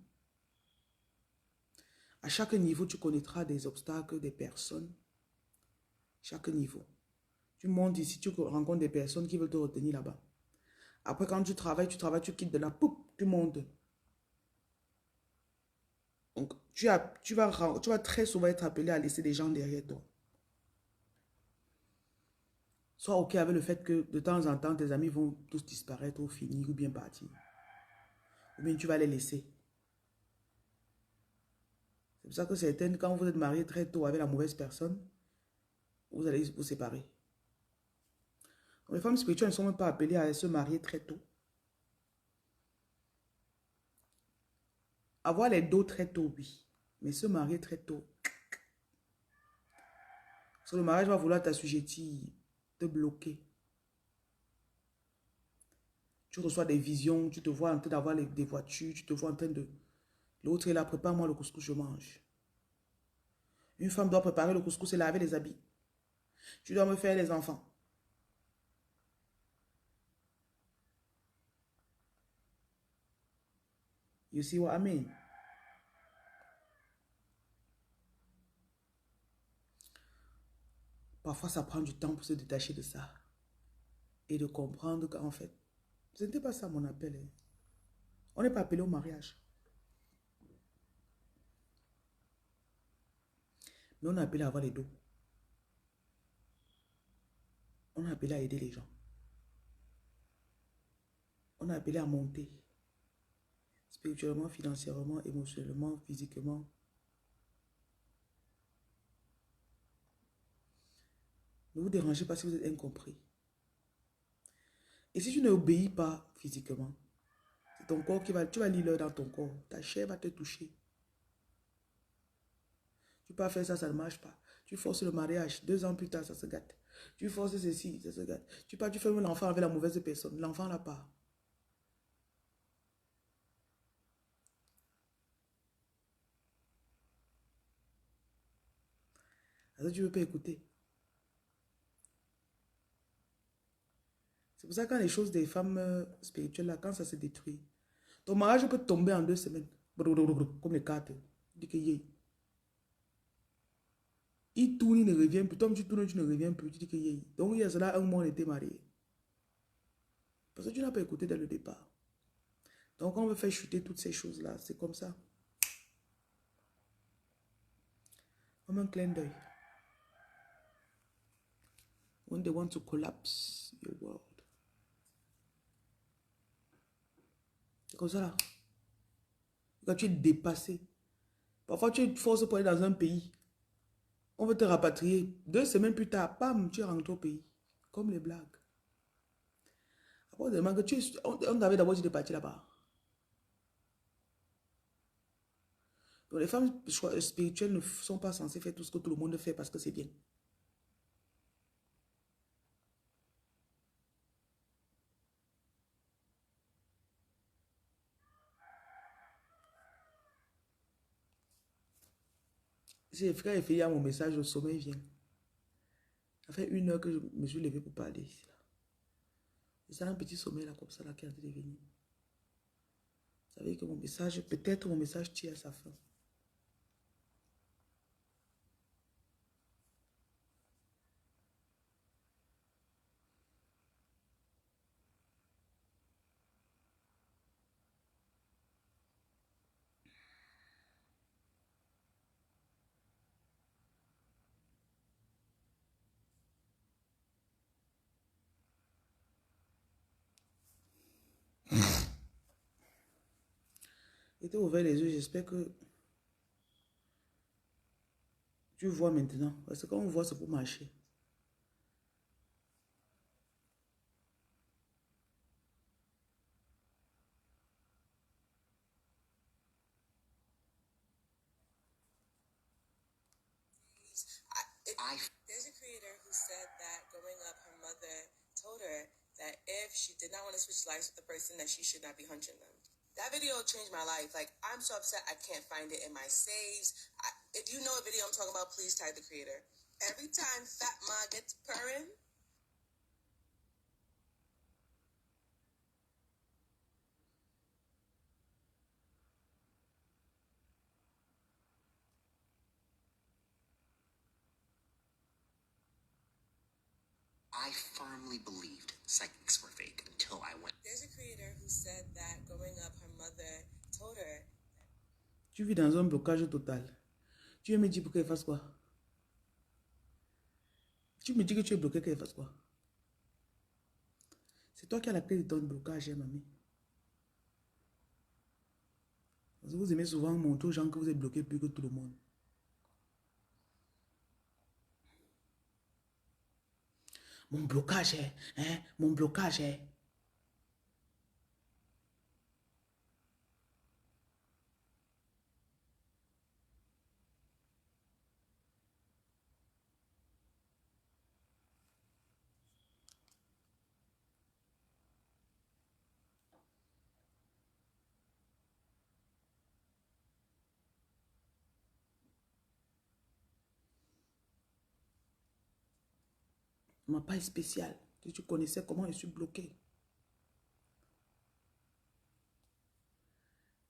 À chaque niveau, tu connaîtras des obstacles, des personnes. Chaque niveau. Tu montes ici, tu rencontres des personnes qui veulent te retenir là-bas. Après, quand tu travailles, tu quittes de là, poup, tu montes. Donc, tu vas très souvent être appelé à laisser des gens derrière toi. Sois OK avec le fait que de temps en temps, tes amis vont tous disparaître ou finir ou bien partir. Ou bien tu vas les laisser. C'est pour ça que certaines, quand vous êtes marié très tôt avec la mauvaise personne, vous allez vous séparer. Donc, les femmes spirituelles ne sont même pas appelées à se marier très tôt. Avoir les dos très tôt, oui. Mais se marier très tôt. Parce que le mariage va vouloir t'assujettir, te bloquer. Tu reçois des visions, tu te vois en train d'avoir des voitures, tu te vois en train de... L'autre est là, prépare-moi le couscous, je mange. Une femme doit préparer le couscous et laver les habits. Tu dois me faire les enfants. You see what I mean? Parfois, ça prend du temps pour se détacher de ça. Et de comprendre qu'en fait, ce n'était pas ça mon appel. Hein. On n'est pas appelé au mariage. Mais on est appelé à avoir les dos. On est appelé à aider les gens. On est appelé à monter. Spirituellement, financièrement, émotionnellement, physiquement. Ne vous dérangez pas si vous êtes incompris. Et si tu n'obéis pas physiquement, c'est ton corps tu vas lire l'heure dans ton corps. Ta chair va te toucher. Tu peux faire ça, ça ne marche pas. Tu forces le mariage, 2 ans plus tard, ça se gâte. Tu forces ceci, ça se gâte. Tu fais un enfant avec la mauvaise personne. L'enfant n'a pas. Alors tu ne veux pas écouter. C'est pour ça que quand les choses des femmes spirituelles, là, quand ça se détruit, ton mariage peut tomber en 2 semaines. Comme les cartes. Tu dis que yé. Il tourne, il ne revient plus. Toi, tu tournes, tu ne reviens plus. Tu dis que yé. Donc, il y a cela, un mois, on était mariés. Parce que tu n'as pas écouté dès le départ. Donc, on veut faire chuter toutes ces choses-là. C'est comme ça. Comme un clin d'œil. When they want to collapse your world. C'est comme ça là. Quand tu es dépassé. Parfois, tu es forcé pour aller dans un pays. On veut te rapatrier. 2 semaines plus tard, bam, tu rentres au pays. Comme les blagues. Après, on demande que on t'avait d'abord dit de partir là-bas. Donc, les femmes spirituelles ne sont pas censées faire tout ce que tout le monde fait parce que c'est bien. Si les frères et filles, mon message, le sommeil vient. Ça fait 1 heure que je me suis levé pour parler ici. C'est un petit sommeil là, comme ça, là, qui est en train de venir. Vous savez que mon message, peut-être mon message tire à sa fin. Et tu as ouvert les yeux, j'espère que tu vois maintenant. Parce que quand on voit, c'est pour marcher. There's a creator who said that growing up, her mother told her that if she did not want to switch lives with the person, that she should not be hunching them. That video changed my life. Like, I'm so upset I can't find it in my saves. If you know a video I'm talking about, please tag the creator. Every time Fat Ma gets purring, I firmly believed psychics were fake until I went. There's a creator who said that growing up, her mother told her. Tu vis dans un blocage total. Tu veux me dire pour qu'elle fasse quoi? Tu me dis que tu es bloqué, qu'elle fasse quoi? C'est toi qui as la clé de ton blocage, hein, mamie. Vous aimez souvent montrer aux gens que vous êtes bloqué plus que tout le monde. Mon blocage est, hein, mon blocage est. Ma paille spéciale, que tu connaissais comment je suis bloqué.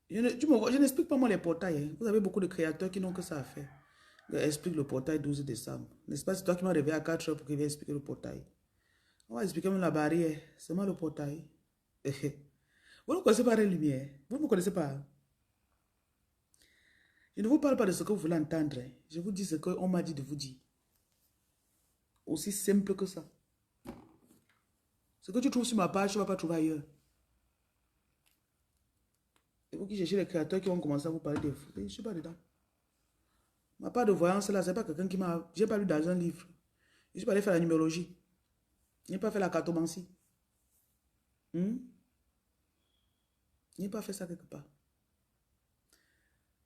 Je n'explique pas moi les portails. Hein. Vous avez beaucoup de créateurs qui n'ont que ça à faire. Explique le portail 12 décembre. N'est-ce pas? C'est toi qui m'as réveillé à 4 heures pour qu'il vienne expliquer le portail. On va expliquer même la barrière. C'est moi le portail. Vous ne connaissez pas les lumières. Vous ne me connaissez pas. Je ne vous parle pas de ce que vous voulez entendre. Hein. Je vous dis ce qu'on m'a dit de vous dire. Aussi simple que ça. Ce que tu trouves sur ma page, tu ne vas pas trouver ailleurs. Et vous qui cherchez les créateurs qui vont commencer à vous parler de vous, je ne suis pas dedans. Ma part de voyance là, c'est pas quelqu'un qui m'a... J'ai pas lu dans un livre. Je suis pas allé faire la numérologie. Je n'ai pas fait la cartomancie. Je n'ai pas fait ça quelque part.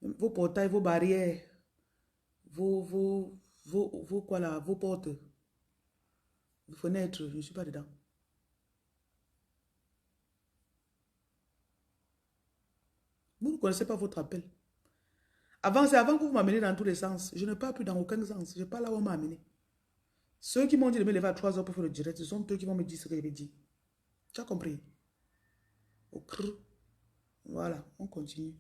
Vos portails, vos barrières, vos quoi là, vos portes, vos fenêtres, je ne suis pas dedans. Vous ne connaissez pas votre appel. C'est avant que vous m'amenez dans tous les sens. Je ne parle plus dans aucun sens. Je parle là où on m'a amené. Ceux qui m'ont dit de me lever à 3 heures pour faire le direct, ce sont eux qui vont me dire ce que je vais dire. Tu as compris? Voilà, on continue.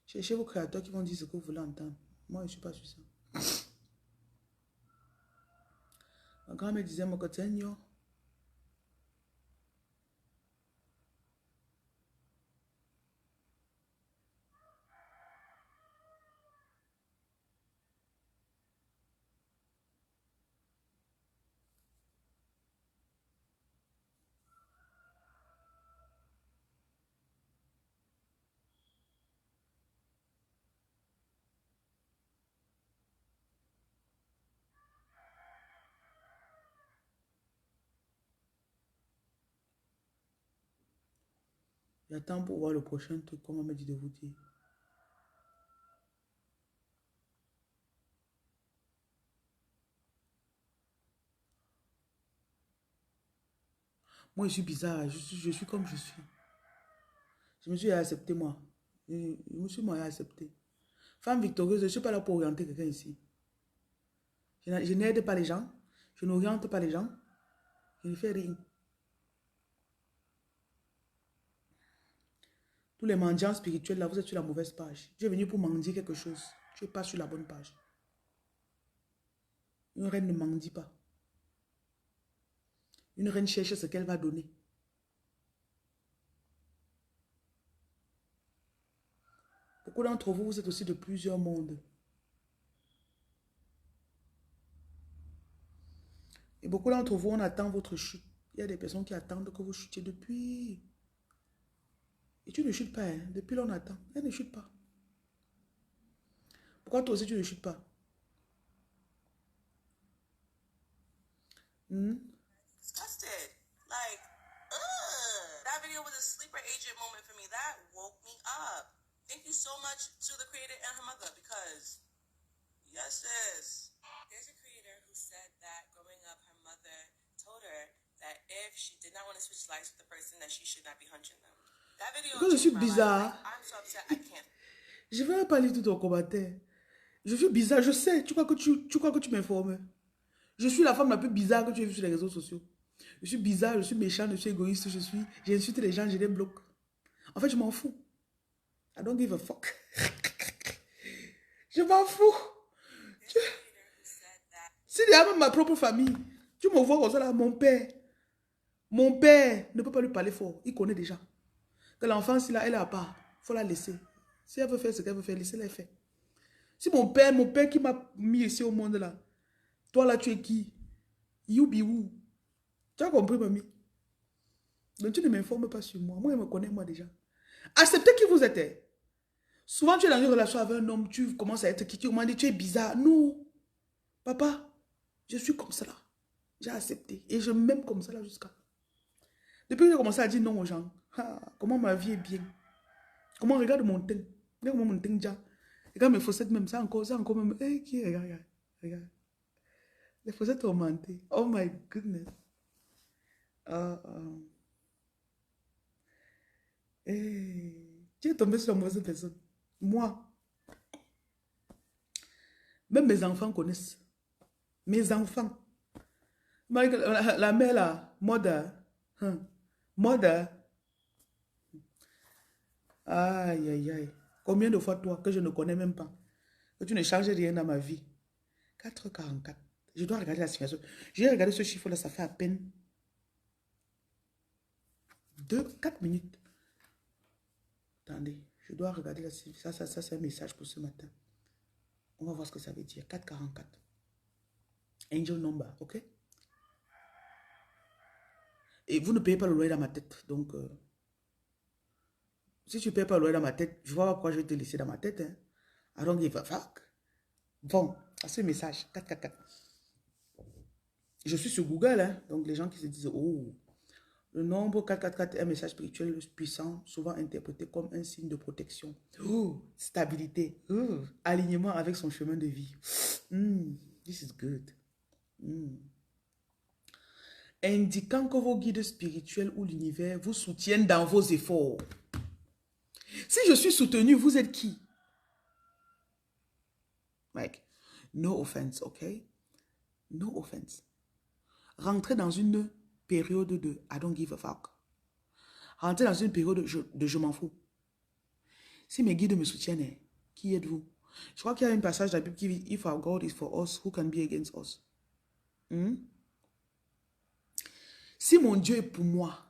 Cherchez vos créateurs qui vont dire ce que vous voulez entendre. Moi, je ne suis pas sur ça. Ma grand-mère disait, mon côté, j'attends pour voir le prochain truc, comme on m'a dit de vous dire. Moi, je suis bizarre. Je suis comme je suis. Je me suis accepté, moi. Je me suis moi accepté. Femme victorieuse, je ne suis pas là pour orienter quelqu'un ici. Je n'aide pas les gens. Je n'oriente pas les gens. Je ne fais rien. Tous les mendiants spirituels, là, vous êtes sur la mauvaise page. Tu es venu pour mendier quelque chose. Tu n'es pas sur la bonne page. Une reine ne mendie pas. Une reine cherche ce qu'elle va donner. Beaucoup d'entre vous, vous êtes aussi de plusieurs mondes. Et beaucoup d'entre vous, on attend votre chute. Il y a des personnes qui attendent que vous chutiez depuis. Et tu ne chutes pas, hein. Depuis là, on attend. Elle ne chute pas. Pourquoi toi aussi, tu ne chutes pas? Disgusted. Like, ugh. That video was a sleeper agent moment for me. That woke me up. Thank you so much to the creator and her mother because, yo, to switch lives with the person that she should not be hunching them. That video Quand je suis changed my life. bizarre, Like, I'm so upset I can't. je ne vais pas lire tout ton commentaire. Je suis bizarre, je sais, tu crois que tu m'informes. Je suis la femme la plus bizarre que tu aies vue sur les réseaux sociaux. Je suis bizarre, je suis méchant, je suis égoïste, j'insulte les gens, je les bloque. En fait, je m'en fous. I don't give a fuck. Je m'en fous. Si même ma propre famille, tu me vois comme ça là, mon père ne peut pas lui parler fort. Il connaît déjà. Que l'enfant, si là, elle est à part, il faut la laisser. Si elle veut faire ce qu'elle veut faire, laissez-la faire. Si mon père qui m'a mis ici au monde là, toi là, tu es qui? You be who? Tu as compris, mamie? Donc tu ne m'informes pas sur moi. Moi, il me connaît, moi déjà. Acceptez qui vous êtes. Souvent, tu es dans une relation avec un homme, tu commences à être qui? Tu m'as dit, tu es bizarre. Non. Papa, je suis comme ça là. J'ai accepté. Et je m'aime comme ça là jusqu'à. Depuis que j'ai commencé à dire non aux gens, comment ma vie est bien. Comment regarde mon teint. Regarde mon teint déjà. Regarde mes faussettes même. Ça encore même. Hey, qui regarde. Les faussettes augmentées. Oh my goodness. Hey. Tu es tombé sur la mauvaise personne. Moi. Même mes enfants connaissent. Mes enfants. La mère là, mother. Mother. Aïe, aïe, aïe. Combien de fois toi que je ne connais même pas, que tu ne changes rien dans ma vie? 4h44. Je dois regarder la situation. J'ai regardé ce chiffre là, ça fait à peine 4 minutes. Attendez, je dois regarder la situation. Ça c'est un message pour ce matin. On va voir ce que ça veut dire. 4h44. Angel number, ok? Et vous ne payez pas le loyer dans ma tête. Donc, si tu ne payes pas le loyer dans ma tête, je vois pourquoi je vais te laisser dans ma tête. Hein. I don't give a fuck. Bon, à ce message, 444. Je suis sur Google, hein, donc les gens qui se disent, oh, le nombre 444 est un message spirituel puissant, souvent interprété comme un signe de protection. Oh, stabilité, alignement avec son chemin de vie. This is good. Indiquant que vos guides spirituels ou l'univers vous soutiennent dans vos efforts. Si je suis soutenu, vous êtes qui? Like, no offense, ok? No offense. Rentrez dans une période de I don't give a fuck. Rentrez dans une période de je m'en fous. Si mes guides me soutiennent, qui êtes-vous? Je crois qu'il y a un passage de la Bible qui dit If our God is for us, who can be against us? Si mon Dieu est pour moi,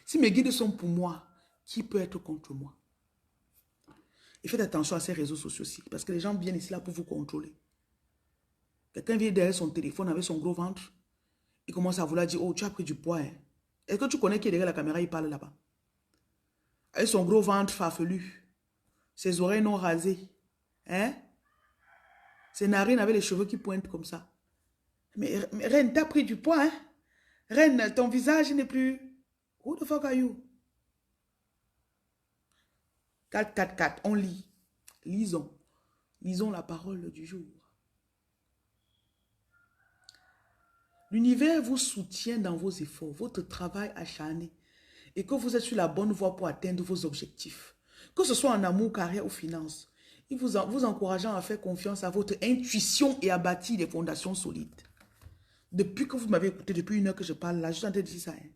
si mes guides sont pour moi, qui peut être contre moi? Et faites attention à ces réseaux sociaux aussi, parce que les gens viennent ici là pour vous contrôler. Quelqu'un vient derrière son téléphone avec son gros ventre, il commence à vouloir dire, oh, tu as pris du poids. Hein? Est-ce que tu connais qui est derrière la caméra, il parle là-bas? Avec son gros ventre farfelu, ses oreilles non rasées, hein? Ses narines avec les cheveux qui pointent comme ça. Mais Reine, tu as pris du poids, hein? Reine, ton visage n'est plus... Who the fuck are you? 444, on lit. Lisons. Lisons la parole du jour. L'univers vous soutient dans vos efforts, votre travail acharné et que vous êtes sur la bonne voie pour atteindre vos objectifs. Que ce soit en amour, carrière ou finance. Il vous encourageant à faire confiance à votre intuition et à bâtir des fondations solides. Depuis que vous m'avez écouté, depuis 1 heure que je parle là, je suis en train de dire ça. Hein.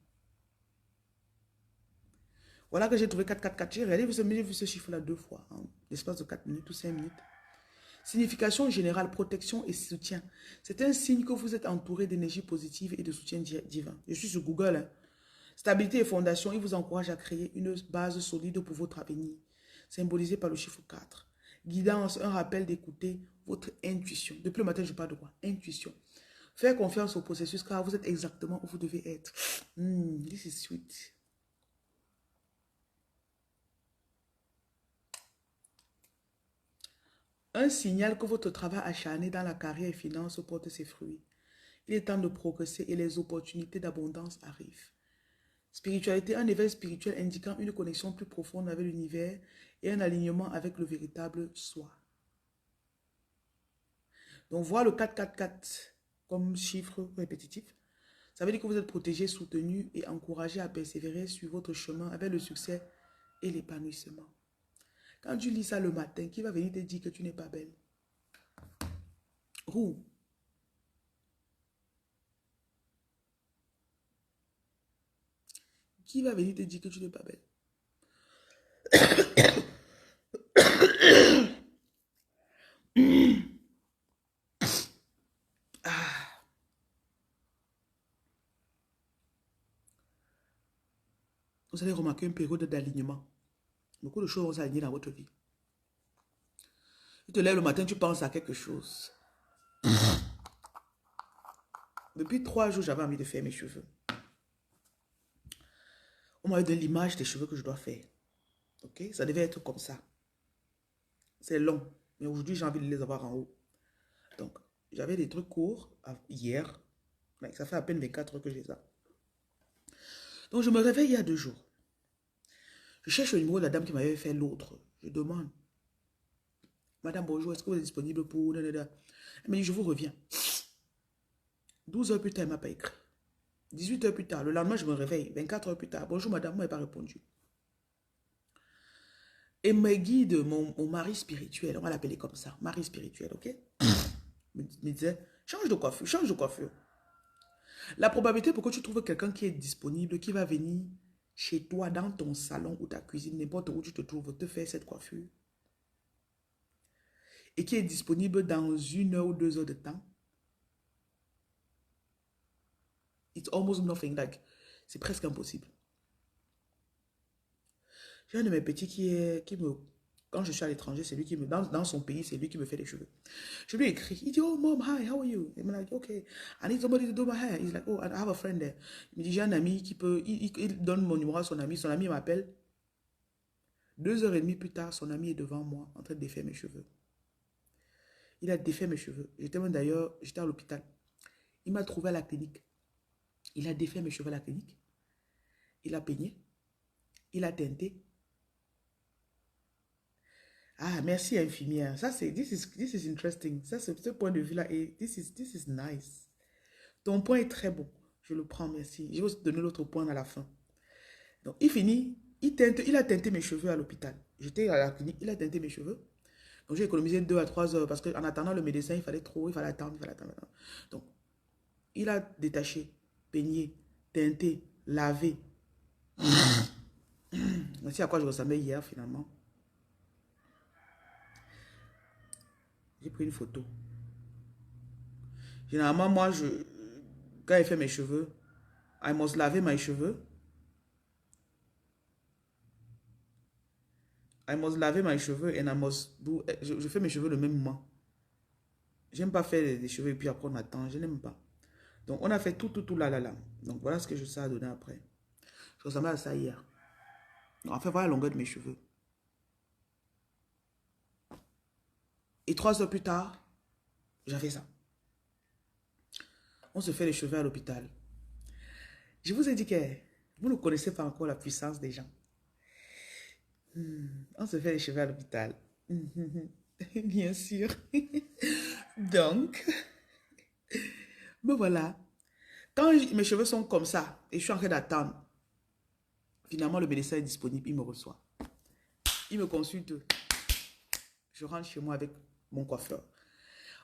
Voilà que j'ai trouvé 444. J'ai vu ce chiffre-là 2 fois, en l'espace de 4 minutes ou 5 minutes. Signification générale, protection et soutien. C'est un signe que vous êtes entouré d'énergie positive et de soutien divin. Je suis sur Google. Hein. Stabilité et fondation, il vous encourage à créer une base solide pour votre avenir, symbolisé par le chiffre 4. Guidance, un rappel d'écouter votre intuition. Depuis le matin, je parle de quoi? Intuition. Faire confiance au processus car vous êtes exactement où vous devez être. This is sweet. Un signal que votre travail acharné dans la carrière et finance porte ses fruits. Il est temps de progresser et les opportunités d'abondance arrivent. Spiritualité, un éveil spirituel indiquant une connexion plus profonde avec l'univers et un alignement avec le véritable soi. Donc, voir le 444 comme chiffre répétitif, Ça veut dire que vous êtes protégé, soutenu et encouragé à persévérer sur votre chemin avec le succès et l'épanouissement. Quand tu lis ça le matin, qui va venir te dire que tu n'es pas belle? Who? Qui va venir te dire que tu n'es pas belle? Ah. Vous allez remarquer une période d'alignement. Beaucoup de choses vont s'aligner dans votre vie. Tu te lèves le matin, tu penses à quelque chose. Depuis 3 jours, j'avais envie de faire mes cheveux. On m'a donné l'image des cheveux que je dois faire. Ok? Ça devait être comme ça. C'est long. Mais aujourd'hui, j'ai envie de les avoir en haut. Donc, j'avais des trucs courts hier. Mais ça fait à peine 24 heures que j'ai ça. Donc, je me réveille il y a 2 jours. Je cherche le numéro de la dame qui m'avait fait l'autre. Je demande. Madame, bonjour, est-ce que vous êtes disponible pour... Elle me dit, je vous reviens. 12 heures plus tard, elle ne m'a pas écrit. 18 heures plus tard, le lendemain, je me réveille. 24 heures plus tard, bonjour madame, moi, elle n'a pas répondu. Et me guide mon mari spirituel, on va l'appeler comme ça, mari spirituel, ok? me disait, change de coiffure, change de coiffure. La probabilité pour que tu trouves quelqu'un qui est disponible, qui va venir chez toi, dans ton salon ou ta cuisine, n'importe où tu te trouves, te faire cette coiffure, et qui est disponible dans 1 heure ou 2 heures de temps, it's almost nothing, like, c'est presque impossible. J'ai un de mes petits quand je suis à l'étranger, c'est lui qui me, dans son pays, c'est lui qui me fait les cheveux. Je lui écris, il dit, oh mom, hi, how are you? Il me dit, okay, I need somebody to do my hair. He's like, oh, I have a friend there. Il me dit, j'ai un ami qui peut, il donne mon numéro à son ami m'appelle. 2h30 plus tard, son ami est devant moi, en train de défaire mes cheveux. Il a défait mes cheveux. J'étais même d'ailleurs, j'étais à l'hôpital. Il m'a trouvé à la clinique. Il a défait mes cheveux à la clinique. Il a peigné. Il a teinté. Ah, merci infirmière. Ça, c'est, this is interesting. Ça, ce point de vue-là, et this is nice. Ton point est très bon. Je le prends, merci. Je vais vous donner l'autre point à la fin. Donc, il finit. Il a teinté mes cheveux à l'hôpital. J'étais à la clinique, il a teinté mes cheveux. Donc, j'ai économisé 2 à 3 heures parce qu'en attendant le médecin, il fallait attendre. Donc, il a détaché, peigné, teinté, lavé. Merci à quoi je ressemblais hier, finalement. J'ai pris une photo. Généralement, moi, quand il fait mes cheveux, I must laver mes cheveux. I must laver mes cheveux and I must do... Je fais mes cheveux le même moment. J'aime pas faire des cheveux et puis après on attend. Je n'aime pas. Donc, on a fait tout là. Donc, voilà ce que je sais à donner après. Je ressemblais à ça hier. Donc, en fait, voilà la longueur de mes cheveux. Et 3 heures plus tard, j'avais ça. On se fait les cheveux à l'hôpital. Je vous ai dit que vous ne connaissez pas encore la puissance des gens. On se fait les cheveux à l'hôpital. Bien sûr. Donc, ben voilà. Quand mes cheveux sont comme ça et je suis en train d'attendre, finalement le médecin est disponible, il me reçoit. Il me consulte. Je rentre chez moi avec mon coiffeur.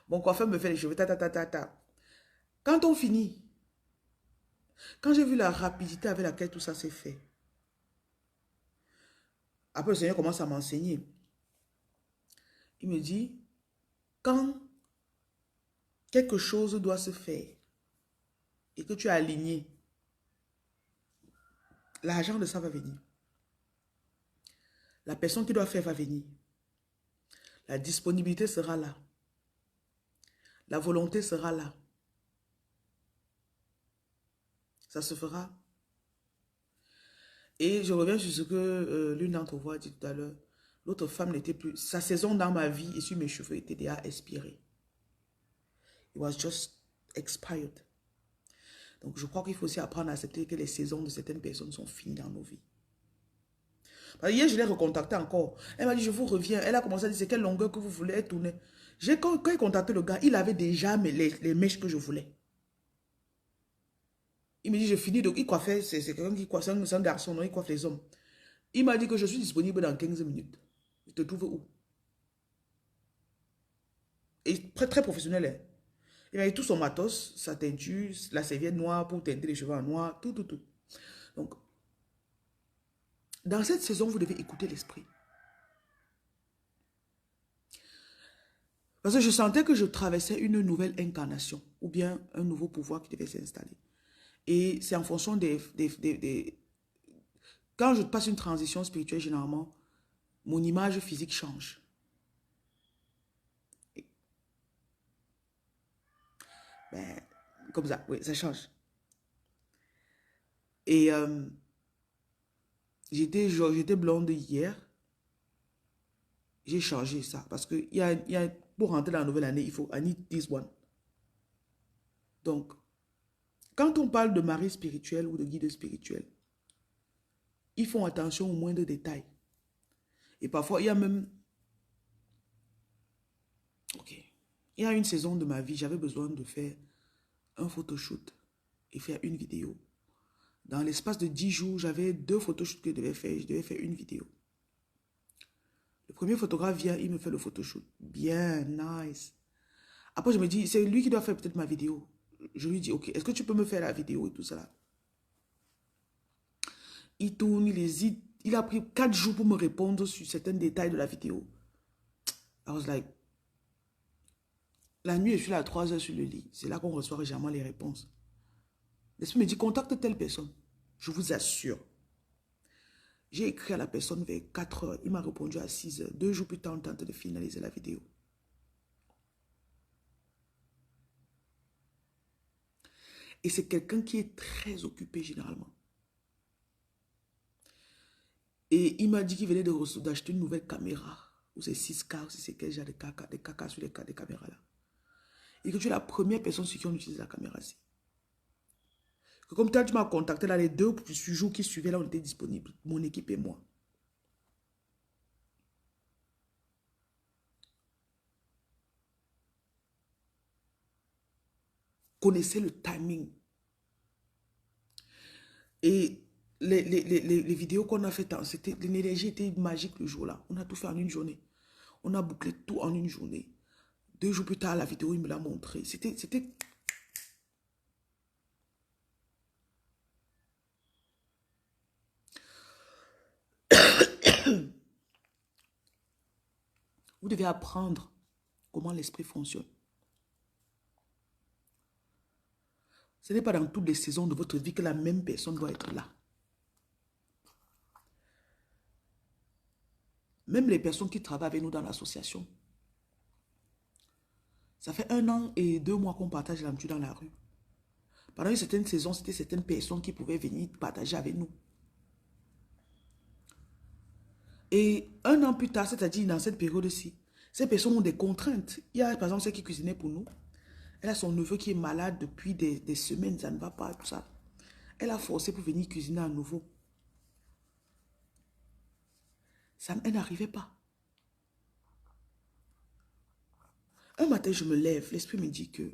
Mon coiffeur me fait les cheveux. Quand on finit, quand j'ai vu la rapidité avec laquelle tout ça s'est fait, après le Seigneur commence à m'enseigner. Il me dit, quand quelque chose doit se faire et que tu es aligné, l'argent de ça va venir. La personne qui doit faire va venir. La disponibilité sera là. La volonté sera là. Ça se fera. Et je reviens sur ce que l'une d'entre vous a dit tout à l'heure. L'autre femme n'était plus... Sa saison dans ma vie et sur mes cheveux était déjà expirée. It was just expired. Donc je crois qu'il faut aussi apprendre à accepter que les saisons de certaines personnes sont finies dans nos vies. Parce que hier, je l'ai recontacté encore. Elle m'a dit, je vous reviens. Elle a commencé à dire, c'est quelle longueur que vous voulez, elle tournait. Quand j'ai contacté le gars, il avait déjà les mèches que je voulais. Il me dit, je finis, donc il coiffait, c'est quelqu'un qui coiffe, c'est un garçon, non, il coiffe les hommes. Il m'a dit que je suis disponible dans 15 minutes. Je te trouve où? Et très, très professionnel, hein. Il a eu tout son matos, sa teinture, la serviette noire pour teinter les cheveux en noir, tout, tout, tout. Donc, dans cette saison, vous devez écouter l'esprit. Parce que je sentais que je traversais une nouvelle incarnation ou bien un nouveau pouvoir qui devait s'installer. Et c'est en fonction Quand je passe une transition spirituelle, généralement, mon image physique change. Ben, comme ça, oui, ça change. Et j'étais blonde hier. J'ai changé ça. Parce que pour rentrer dans la nouvelle année, il faut I need this one. Donc, quand on parle de mari spirituel ou de guide spirituel, ils font attention aux moindres détails. Et parfois, il y a même... Ok. Il y a une saison de ma vie, j'avais besoin de faire un photoshoot et faire une vidéo. Dans l'espace de 10 jours, j'avais 2 photoshoots que je devais faire. Je devais faire une vidéo. Le premier photographe vient, il me fait le photoshoot. Bien, nice. Après, je me dis, c'est lui qui doit faire peut-être ma vidéo. Je lui dis, ok, est-ce que tu peux me faire la vidéo et tout ça? Il tourne, il hésite. Il a pris 4 jours pour me répondre sur certains détails de la vidéo. I was like, la nuit, je suis là à 3 heures sur le lit. C'est là qu'on reçoit régulièrement les réponses. L'esprit me dit, contacte telle personne. Je vous assure. J'ai écrit à la personne vers 4 heures. Il m'a répondu à 6 heures. 2 jours plus tard, on tente de finaliser la vidéo. Et c'est quelqu'un qui est très occupé généralement. Et il m'a dit qu'il venait d'acheter une nouvelle caméra. Ou c'est 6K, ou c'est quel genre de caca sur les caméras là. Et que tu es la première personne sur qui on utilise la caméra-ci. Que comme toi, tu m'as contacté là, les 2 jours qui suivaient, là, on était disponibles. Mon équipe et moi. Connaissez le timing. Et les vidéos qu'on a faites, l'énergie était magique le jour-là. On a tout fait en une journée. On a bouclé tout en une journée. 2 jours plus tard, la vidéo, il me l'a montré. C'était... Vous devez apprendre comment l'esprit fonctionne. Ce n'est pas dans toutes les saisons de votre vie que la même personne doit être là. Même les personnes qui travaillent avec nous dans l'association. Ça fait 1 an et 2 mois qu'on partage la nature dans la rue. Pendant une certaine saison, c'était certaines personnes qui pouvaient venir partager avec nous. Et 1 an plus tard, c'est-à-dire dans cette période-ci, ces personnes ont des contraintes. Il y a par exemple celle qui cuisinait pour nous. Elle a son neveu qui est malade depuis des semaines, ça ne va pas, tout ça. Elle a forcé pour venir cuisiner à nouveau. Elle n'arrivait pas. Un matin, je me lève, l'esprit me dit que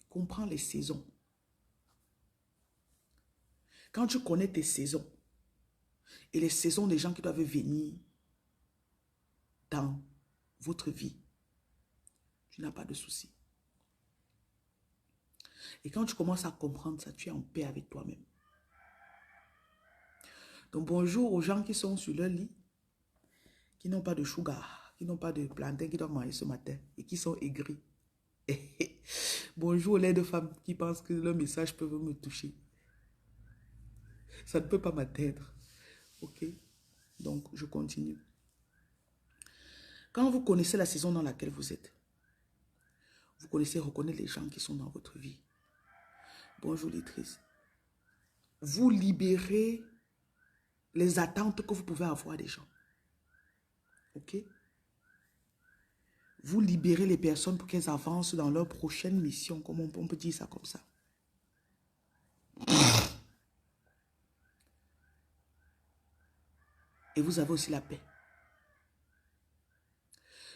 comprends les saisons. Quand tu connais tes saisons et les saisons des gens qui doivent venir dans votre vie, tu n'as pas de souci. Et quand tu commences à comprendre ça, tu es en paix avec toi-même. Donc bonjour aux gens qui sont sur leur lit, qui n'ont pas de sugar, qui n'ont pas de plantain, qui doivent manger ce matin et qui sont aigris. Bonjour aux laits de femmes qui pensent que leur message peut me toucher. Ça ne peut pas m'atteindre. Ok? Donc, je continue. Quand vous connaissez la saison dans laquelle vous êtes, vous connaissez, reconnaître les gens qui sont dans votre vie. Bonjour Litrice. Vous libérez les attentes que vous pouvez avoir des gens. Ok? Vous libérez les personnes pour qu'elles avancent dans leur prochaine mission, comme on peut dire ça comme ça. Et vous avez aussi la paix.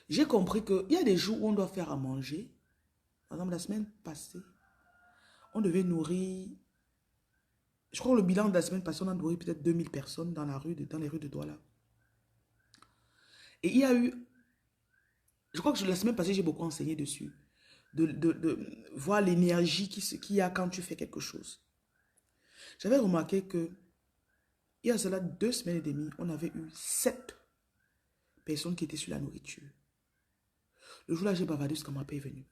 J'ai compris qu'il y a des jours où on doit faire à manger. Par exemple, la semaine passée, on devait nourrir Je crois que le bilan de la semaine passée, on a nourri peut-être 2000 personnes dans les rues de Douala. Et il y a eu, je crois que la semaine passée, j'ai beaucoup enseigné dessus. De voir l'énergie qu'il y a quand tu fais quelque chose. J'avais remarqué que il y a cela 2 semaines et demie, on avait eu 7 personnes qui étaient sur la nourriture. Le jour-là, j'ai bavardé jusqu'à ma paix est venue.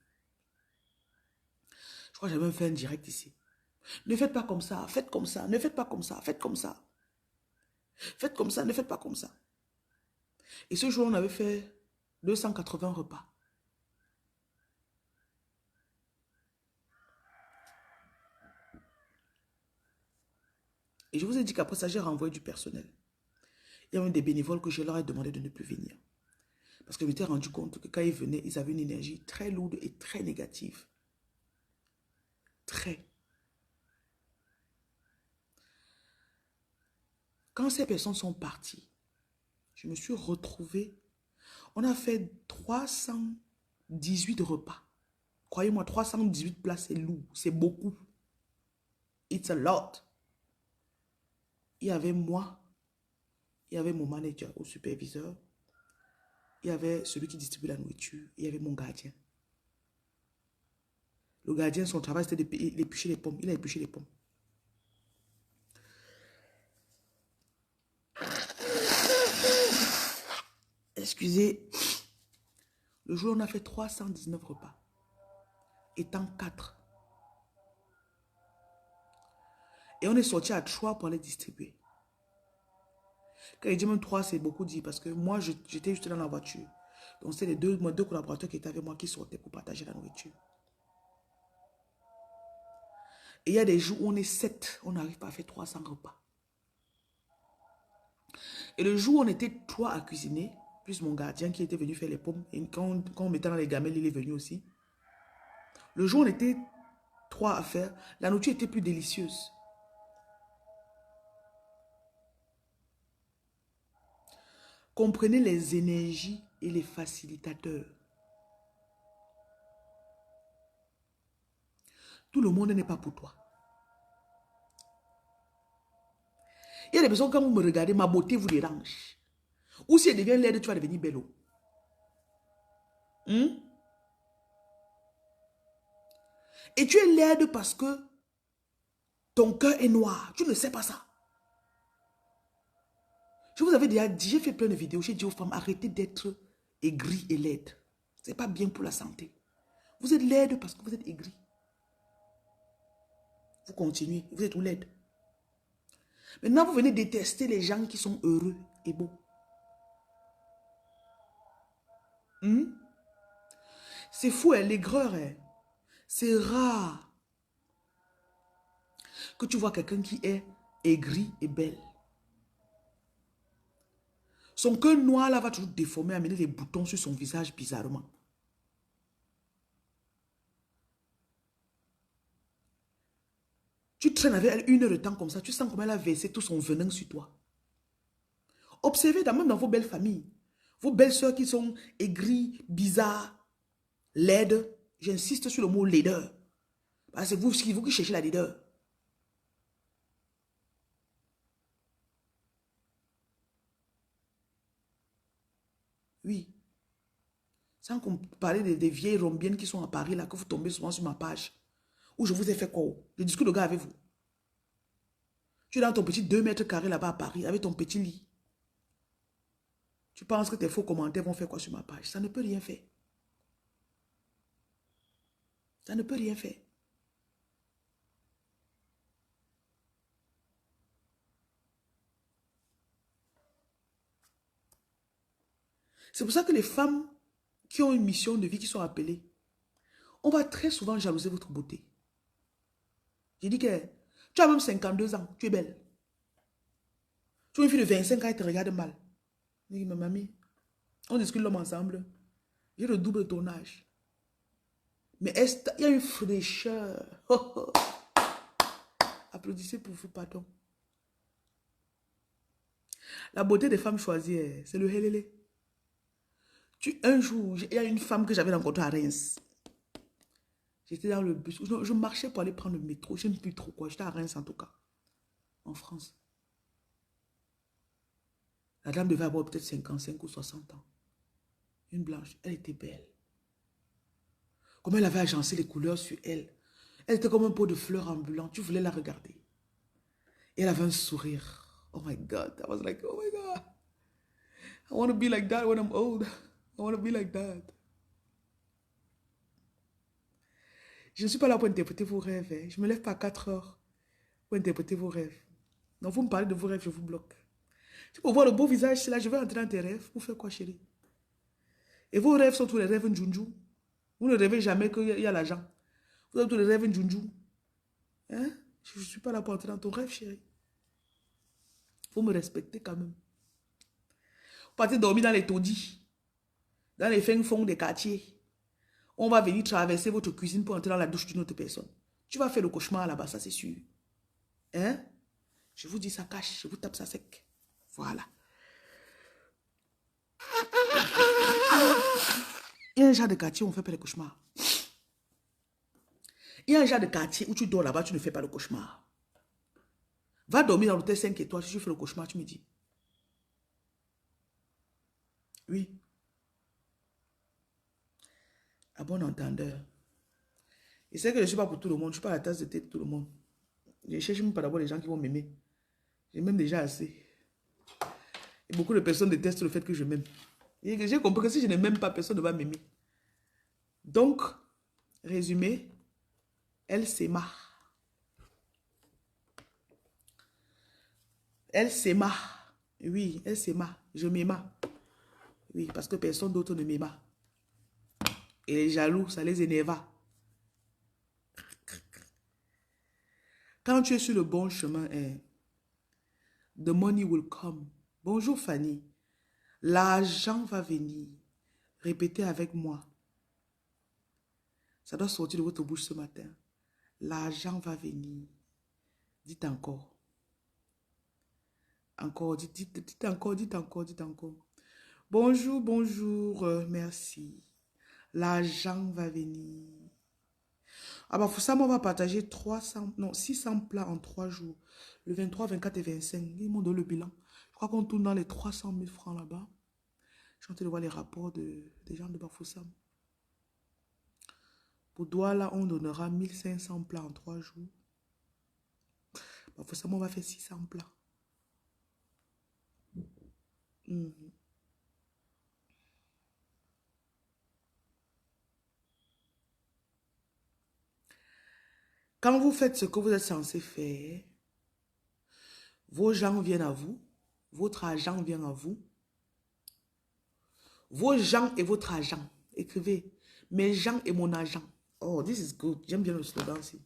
Je crois que j'avais même fait un direct ici. Ne faites pas comme ça, faites comme ça, ne faites pas comme ça, faites comme ça. Faites comme ça, ne faites pas comme ça. Et ce jour, on avait fait 280 repas. Et je vous ai dit qu'après ça, j'ai renvoyé du personnel. Il y a même des bénévoles que je leur ai demandé de ne plus venir. Parce que je m'étais rendu compte que quand ils venaient, ils avaient une énergie très lourde et très négative. Très. Quand ces personnes sont parties, je me suis retrouvée. On a fait 318 repas. Croyez-moi, 318 plats, c'est lourd. C'est beaucoup. It's a lot. Il y avait moi, il y avait mon manager ou superviseur, il y avait celui qui distribue la nourriture, il y avait mon gardien. Le gardien, son travail, c'était d'éplucher les pommes. Il a épluché les pommes. Excusez. Le jour, on a fait 319 repas. Étant 4. Et on est sorti à 3 pour aller distribuer. Quand il dit même 3, c'est beaucoup dit parce que moi, j'étais juste dans la voiture. Donc, c'est mes deux collaborateurs qui étaient avec moi qui sortaient pour partager la nourriture. Et il y a des jours où on est 7, on n'arrive pas à faire 300 repas. Et le jour où on était 3 à cuisiner, plus mon gardien qui était venu faire les pommes, et quand on mettait dans les gamelles, il est venu aussi. Le jour où on était 3 à faire, la nourriture était plus délicieuse. Comprenez les énergies et les facilitateurs. Tout le monde n'est pas pour toi. Il y a des personnes, quand vous me regardez, ma beauté vous dérange. Ou si elle devient laide, tu vas devenir belle. Et tu es laide parce que ton cœur est noir. Tu ne sais pas ça. Je vous avais déjà dit, j'ai fait plein de vidéos, j'ai dit aux femmes, arrêtez d'être aigri et laide. Ce n'est pas bien pour la santé. Vous êtes laide parce que vous êtes aigri. Vous continuez, vous êtes tout laide. Maintenant, vous venez détester les gens qui sont heureux et beaux. C'est fou, hein, l'aigreur. Hein. C'est rare que tu vois quelqu'un qui est aigri et belle. Son cœur noir là va toujours déformer, amener des boutons sur son visage bizarrement. Tu traînes avec elle 1 heure de temps comme ça, tu sens comme elle a versé tout son venin sur toi. Observez même dans vos belles familles, vos belles soeurs qui sont aigries, bizarres, laides. J'insiste sur le mot laideur. Parce que c'est vous qui cherchez la laideur. Oui. Sans qu'on parle des vieilles rombiennes qui sont à Paris, là, que vous tombez souvent sur ma page. Où je vous ai fait quoi? Je discute de gars avec vous. Tu es dans ton petit 2 mètres carrés là-bas à Paris, avec ton petit lit. Tu penses que tes faux commentaires vont faire quoi sur ma page? Ça ne peut rien faire. Ça ne peut rien faire. C'est pour ça que les femmes qui ont une mission de vie, qui sont appelées, on va très souvent jalouser votre beauté. J'ai dit que tu as même 52 ans, tu es belle. Tu es une fille de 25 ans, elle te regarde mal. Je dis, ma mamie, on discute l'homme ensemble. J'ai le double de ton âge. Mais il y a une fraîcheur. Applaudissez pour vous, pardon. La beauté des femmes choisies, c'est le helele. Un jour, il y a une femme que j'avais rencontrée à Reims. J'étais dans le bus. Je marchais pour aller prendre le métro. Je ne sais plus trop quoi. J'étais à Reims en tout cas. en France. La dame devait avoir peut-être 55 ou 60 ans. Une blanche, elle était belle. Comme elle avait agencé les couleurs sur elle. Elle était comme un pot de fleurs ambulant. Tu voulais la regarder. Et elle avait un sourire. Oh my God. I was like, oh my God. I want to be like that when I'm old. I want to be like that. Je ne suis pas là pour interpréter vos rêves. Hein. Je ne me lève pas à 4 heures pour interpréter vos rêves. Donc, vous me parlez de vos rêves, je vous bloque. Tu peux voir le beau visage, c'est là, je vais entrer dans tes rêves. Pour faire quoi, chérie? Et vos rêves sont tous les rêves njunju. Vous ne rêvez jamais qu'il y a l'argent. Vous avez tous les rêves njunju. Hein? Je ne suis pas là pour entrer dans ton rêve, chérie. Il faut me respecter quand même. Vous partez dormir dans les taudis, dans les fins fonds des quartiers. On va venir traverser votre cuisine pour entrer dans la douche d'une autre personne. Tu vas faire le cauchemar là-bas, ça c'est sûr. Hein? Je vous dis ça cache, je vous tape ça sec. Voilà. Il y a un genre de quartier où on ne fait pas les cauchemars. Il y a un genre de quartier où tu dors là-bas, tu ne fais pas le cauchemar. Va dormir dans l'hôtel 5 étoiles, si tu fais le cauchemar, tu me dis. Oui. À bon entendeur. Et c'est que je ne suis pas pour tout le monde, je ne suis pas à la tasse de thé de tout le monde. Je ne cherche même pas d'abord les gens qui vont m'aimer. J'ai même déjà assez. Et beaucoup de personnes détestent le fait que je m'aime. Et j'ai compris que si je ne m'aime pas, personne ne va m'aimer. Donc, résumé, elle s'aima. Elle s'aima. Oui, elle s'aima. Je m'aima. Oui, parce que personne d'autre ne m'aima. Et les jaloux, ça les énerva. Quand tu es sur le bon chemin, the money will come. Bonjour Fanny. L'argent va venir. Répétez avec moi. Ça doit sortir de votre bouche ce matin. L'argent va venir. Dites encore. Encore, dites encore, dites encore, dites encore. Bonjour, bonjour, merci. L'argent va venir. Ah bah, Foussam, on va partager 600 plats en 3 jours. Le 23, 24 et 25. Ils m'ont donné le bilan. Je crois qu'on tourne dans les 300 000 francs là-bas. Je suis en train de voir les rapports des gens de Bafoussam. Pour Douala, on donnera 1500 plats en 3 jours. Bafoussam, on va faire 600 plats. Quand vous faites ce que vous êtes censé faire, vos gens viennent à vous, votre argent vient à vous, vos gens et votre argent. Écrivez, mes gens et mon argent. Oh, this is good. J'aime bien le slogan aussi.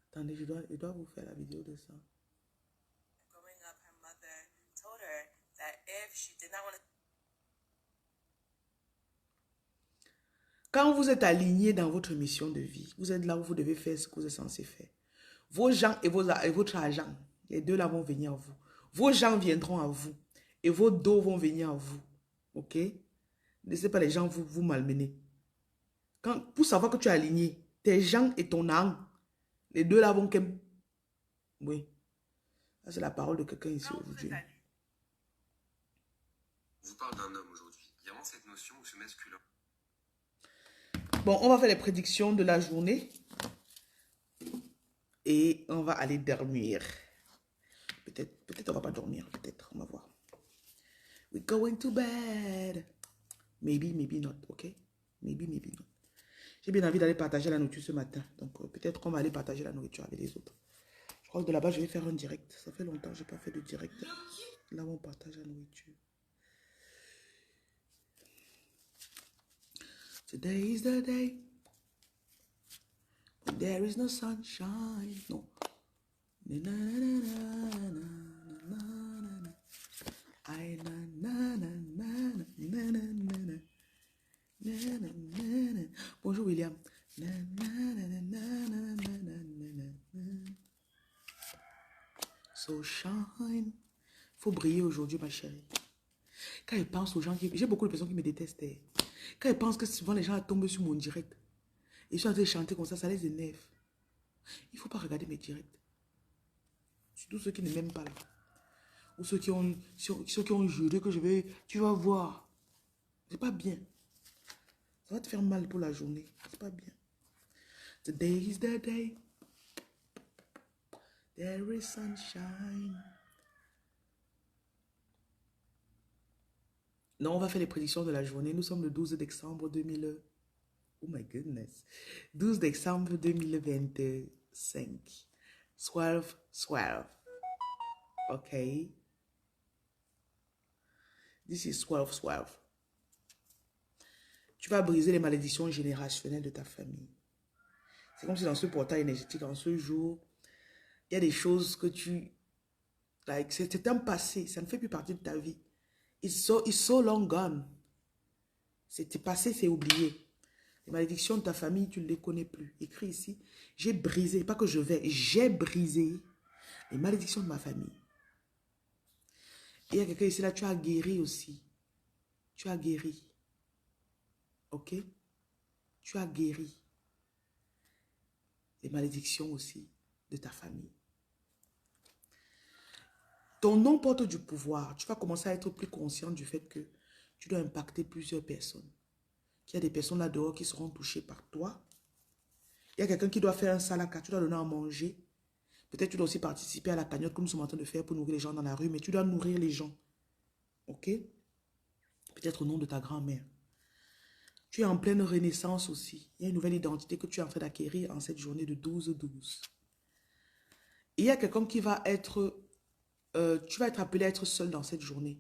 Attendez, je dois vous faire la vidéo de ça. Growing up, her mother told her that if she did not want to... Quand vous êtes aligné dans votre mission de vie, vous êtes là où vous devez faire ce que vous êtes censé faire. Vos gens et votre argent, les deux là vont venir à vous. Vos gens viendront à vous et vos dos vont venir à vous. Ok? Ne laissez pas les gens vous malmener. Pour savoir que tu es aligné, tes gens et ton âme, les deux là vont... Oui. Ça, c'est la parole de quelqu'un ici aujourd'hui. Je vous parle d'un homme aujourd'hui. Il y a vraiment cette notion où ce masculin... Bon, on va faire les prédictions de la journée. Et on va aller dormir. Peut-être on va pas dormir. Peut-être, on va voir. We're going to bed. Maybe, maybe not, ok? Maybe, maybe not. J'ai bien envie d'aller partager la nourriture ce matin. Donc, peut-être qu'on va aller partager la nourriture avec les autres. Je crois que de là-bas, je vais faire un direct. Ça fait longtemps que je n'ai pas fait de direct. Là où on partage la nourriture. Today is the day. But there is no sunshine. No. Na, na, na, na, na, na, na. Ay, na, na, na, na, na, na, na, na. Na, na, na, na. Bonjour William. Na, na, na, na, na, na, So shine. Faut briller aujourd'hui, ma chérie. Quand je pense aux gens qui... J'ai beaucoup de personnes qui me détestent. Quand je pense que souvent les gens tombent sur mon direct et je suis en train de chanter comme ça les énerve. Il ne faut pas regarder mes directs. Surtout ceux qui ne m'aiment pas là. Ou ceux qui ont juré que je vais... Tu vas voir. C'est pas bien. Ça va te faire mal pour la journée. C'est pas bien. Today is the day. There is sunshine. Non, on va faire les prédictions de la journée. Nous sommes le 12 décembre 2000. Oh my goodness. 12 décembre 2025. 12, 12. Ok. This is 12, 12. Tu vas briser les malédictions générationnelles de ta famille. C'est comme si dans ce portail énergétique, en ce jour, il y a des choses que tu... Like, c'est un passé. Ça ne fait plus partie de ta vie. It's so long gone. C'était passé, c'est oublié. Les malédictions de ta famille, tu ne les connais plus. Écrit ici, j'ai brisé, pas que je vais, j'ai brisé les malédictions de ma famille. Et il y a quelqu'un ici, là, tu as guéri aussi. Tu as guéri. Ok? Tu as guéri les malédictions aussi de ta famille. Ton nom porte du pouvoir. Tu vas commencer à être plus conscient du fait que tu dois impacter plusieurs personnes. Qu'il y a des personnes là dehors qui seront touchées par toi. Il y a quelqu'un qui doit faire un salaka, tu dois donner à manger. Peut-être tu dois aussi participer à la cagnotte que nous sommes en train de faire pour nourrir les gens dans la rue, mais tu dois nourrir les gens. Ok? Peut-être au nom de ta grand-mère. Tu es en pleine renaissance aussi. Il y a une nouvelle identité que tu es en train d'acquérir en cette journée de 12-12. Il y a quelqu'un qui va être... tu vas être appelé à être seul dans cette journée.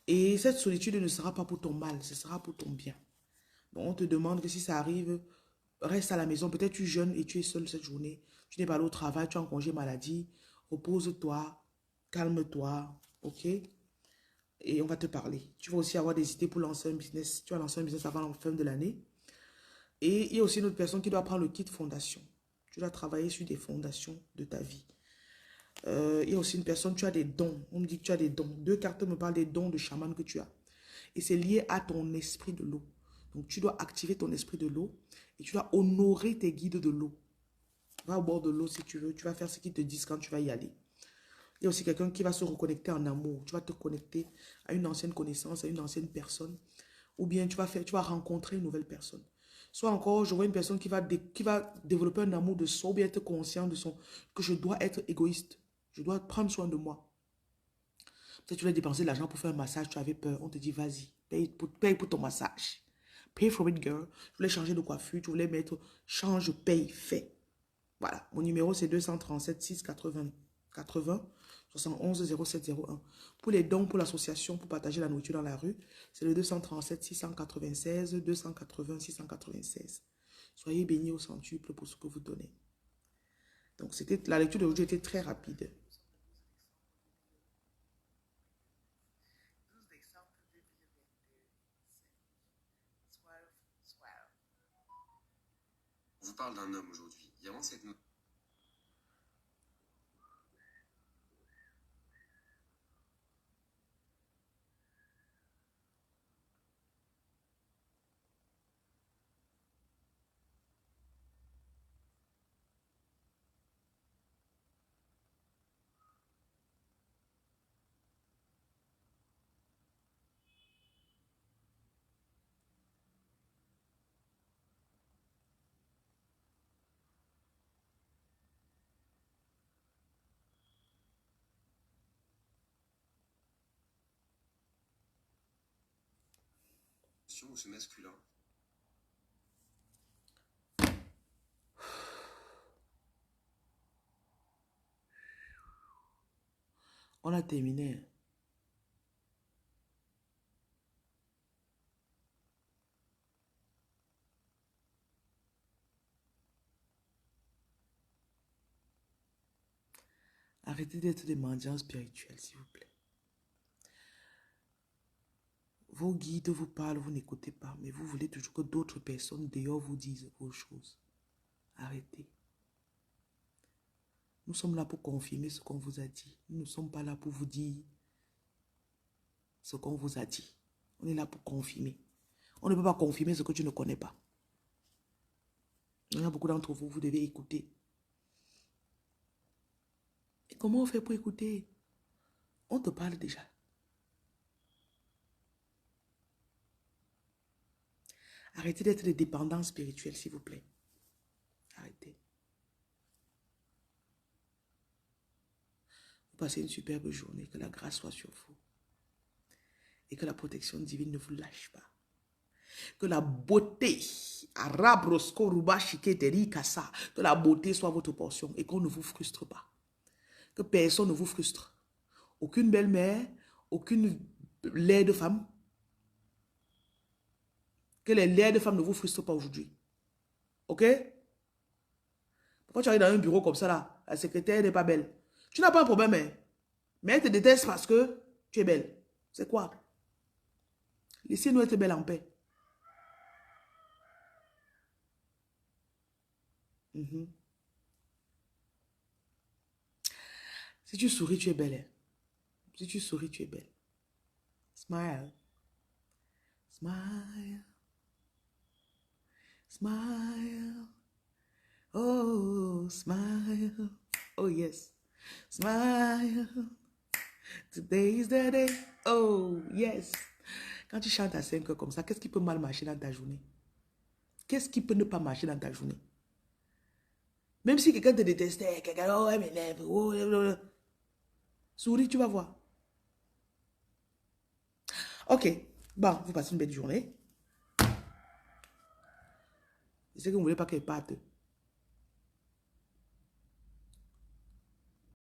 Et cette solitude ne sera pas pour ton mal, ce sera pour ton bien. Bon, on te demande que si ça arrive, reste à la maison. Peut-être tu es jeune et tu es seul cette journée. Tu n'es pas allé au travail, tu es en congé maladie. Repose-toi, calme-toi, ok? Et on va te parler. Tu vas aussi avoir des idées pour lancer un business. Tu vas lancer un business avant la fin de l'année. Et il y a aussi une autre personne qui doit prendre le kit fondation. Tu dois travailler sur des fondations de ta vie. Il y a aussi une personne, tu as des dons. On me dit que tu as des dons. 2 cartes me parlent des dons de chaman que tu as. Et c'est lié à ton esprit de l'eau. Donc tu dois activer ton esprit de l'eau. Et tu dois honorer tes guides de l'eau. Va au bord de l'eau si tu veux. Tu vas faire ce qu'ils te disent quand tu vas y aller. Il y a aussi quelqu'un qui va se reconnecter en amour. Tu vas te connecter à une ancienne connaissance, à une ancienne personne. Ou bien tu vas rencontrer une nouvelle personne. Soit encore, je vois une personne qui va développer un amour de soi, ou bien être conscient que je dois être égoïste. Je dois prendre soin de moi. Peut-être tu voulais dépenser de l'argent pour faire un massage, tu avais peur. On te dit, vas-y, paye pour ton massage. Pay for it, girl. Tu voulais changer de coiffure, tu voulais mettre, change, paye, fais. Voilà, mon numéro c'est 237 6 80 80 71 0701. Pour les dons pour l'association pour partager la nourriture dans la rue, c'est le 237 696 280 696. Soyez bénis au centuple pour ce que vous donnez. Donc la lecture d'aujourd'hui était très rapide. On vous parle d'un homme aujourd'hui. Il y a vraiment cette notion. Ou ce masculin. On a terminé. Arrêtez d'être des mendiants spirituels, s'il vous plaît. Vos guides vous parlent, vous n'écoutez pas, mais vous voulez toujours que d'autres personnes dehors vous disent vos choses. Arrêtez. Nous sommes là pour confirmer ce qu'on vous a dit. Nous ne sommes pas là pour vous dire ce qu'on vous a dit. On est là pour confirmer. On ne peut pas confirmer ce que tu ne connais pas. Il y a beaucoup d'entre vous, vous devez écouter. Et comment on fait pour écouter? On te parle déjà. Arrêtez d'être des dépendants spirituels, s'il vous plaît. Arrêtez. Vous passez une superbe journée. Que la grâce soit sur vous. Et que la protection divine ne vous lâche pas. Que la beauté, que la beauté soit votre portion et qu'on ne vous frustre pas. Que personne ne vous frustre. Aucune belle-mère, aucune laide de femme. Que les laides de femmes ne vous frustrent pas aujourd'hui. Ok? Quand tu arrives dans un bureau comme ça, là, la secrétaire n'est pas belle. Tu n'as pas un problème, hein? Mais elle te déteste parce que tu es belle. C'est quoi? Laissez-nous être belles en paix. Si tu souris, tu es belle. Hein? Si tu souris, tu es belle. Smile. Smile. Smile. Oh, smile. Oh, yes. Smile. Today is the day. Oh, yes. Quand tu chantes à 5 heures comme ça, qu'est-ce qui peut mal marcher dans ta journée? Qu'est-ce qui peut ne pas marcher dans ta journée? Même si quelqu'un te détestait, quelqu'un, oh, elle m'énerve, oh, souris, tu vas voir. Ok, bon, vous passez une belle journée. Je sais que vous ne voulez pas qu'elle parte.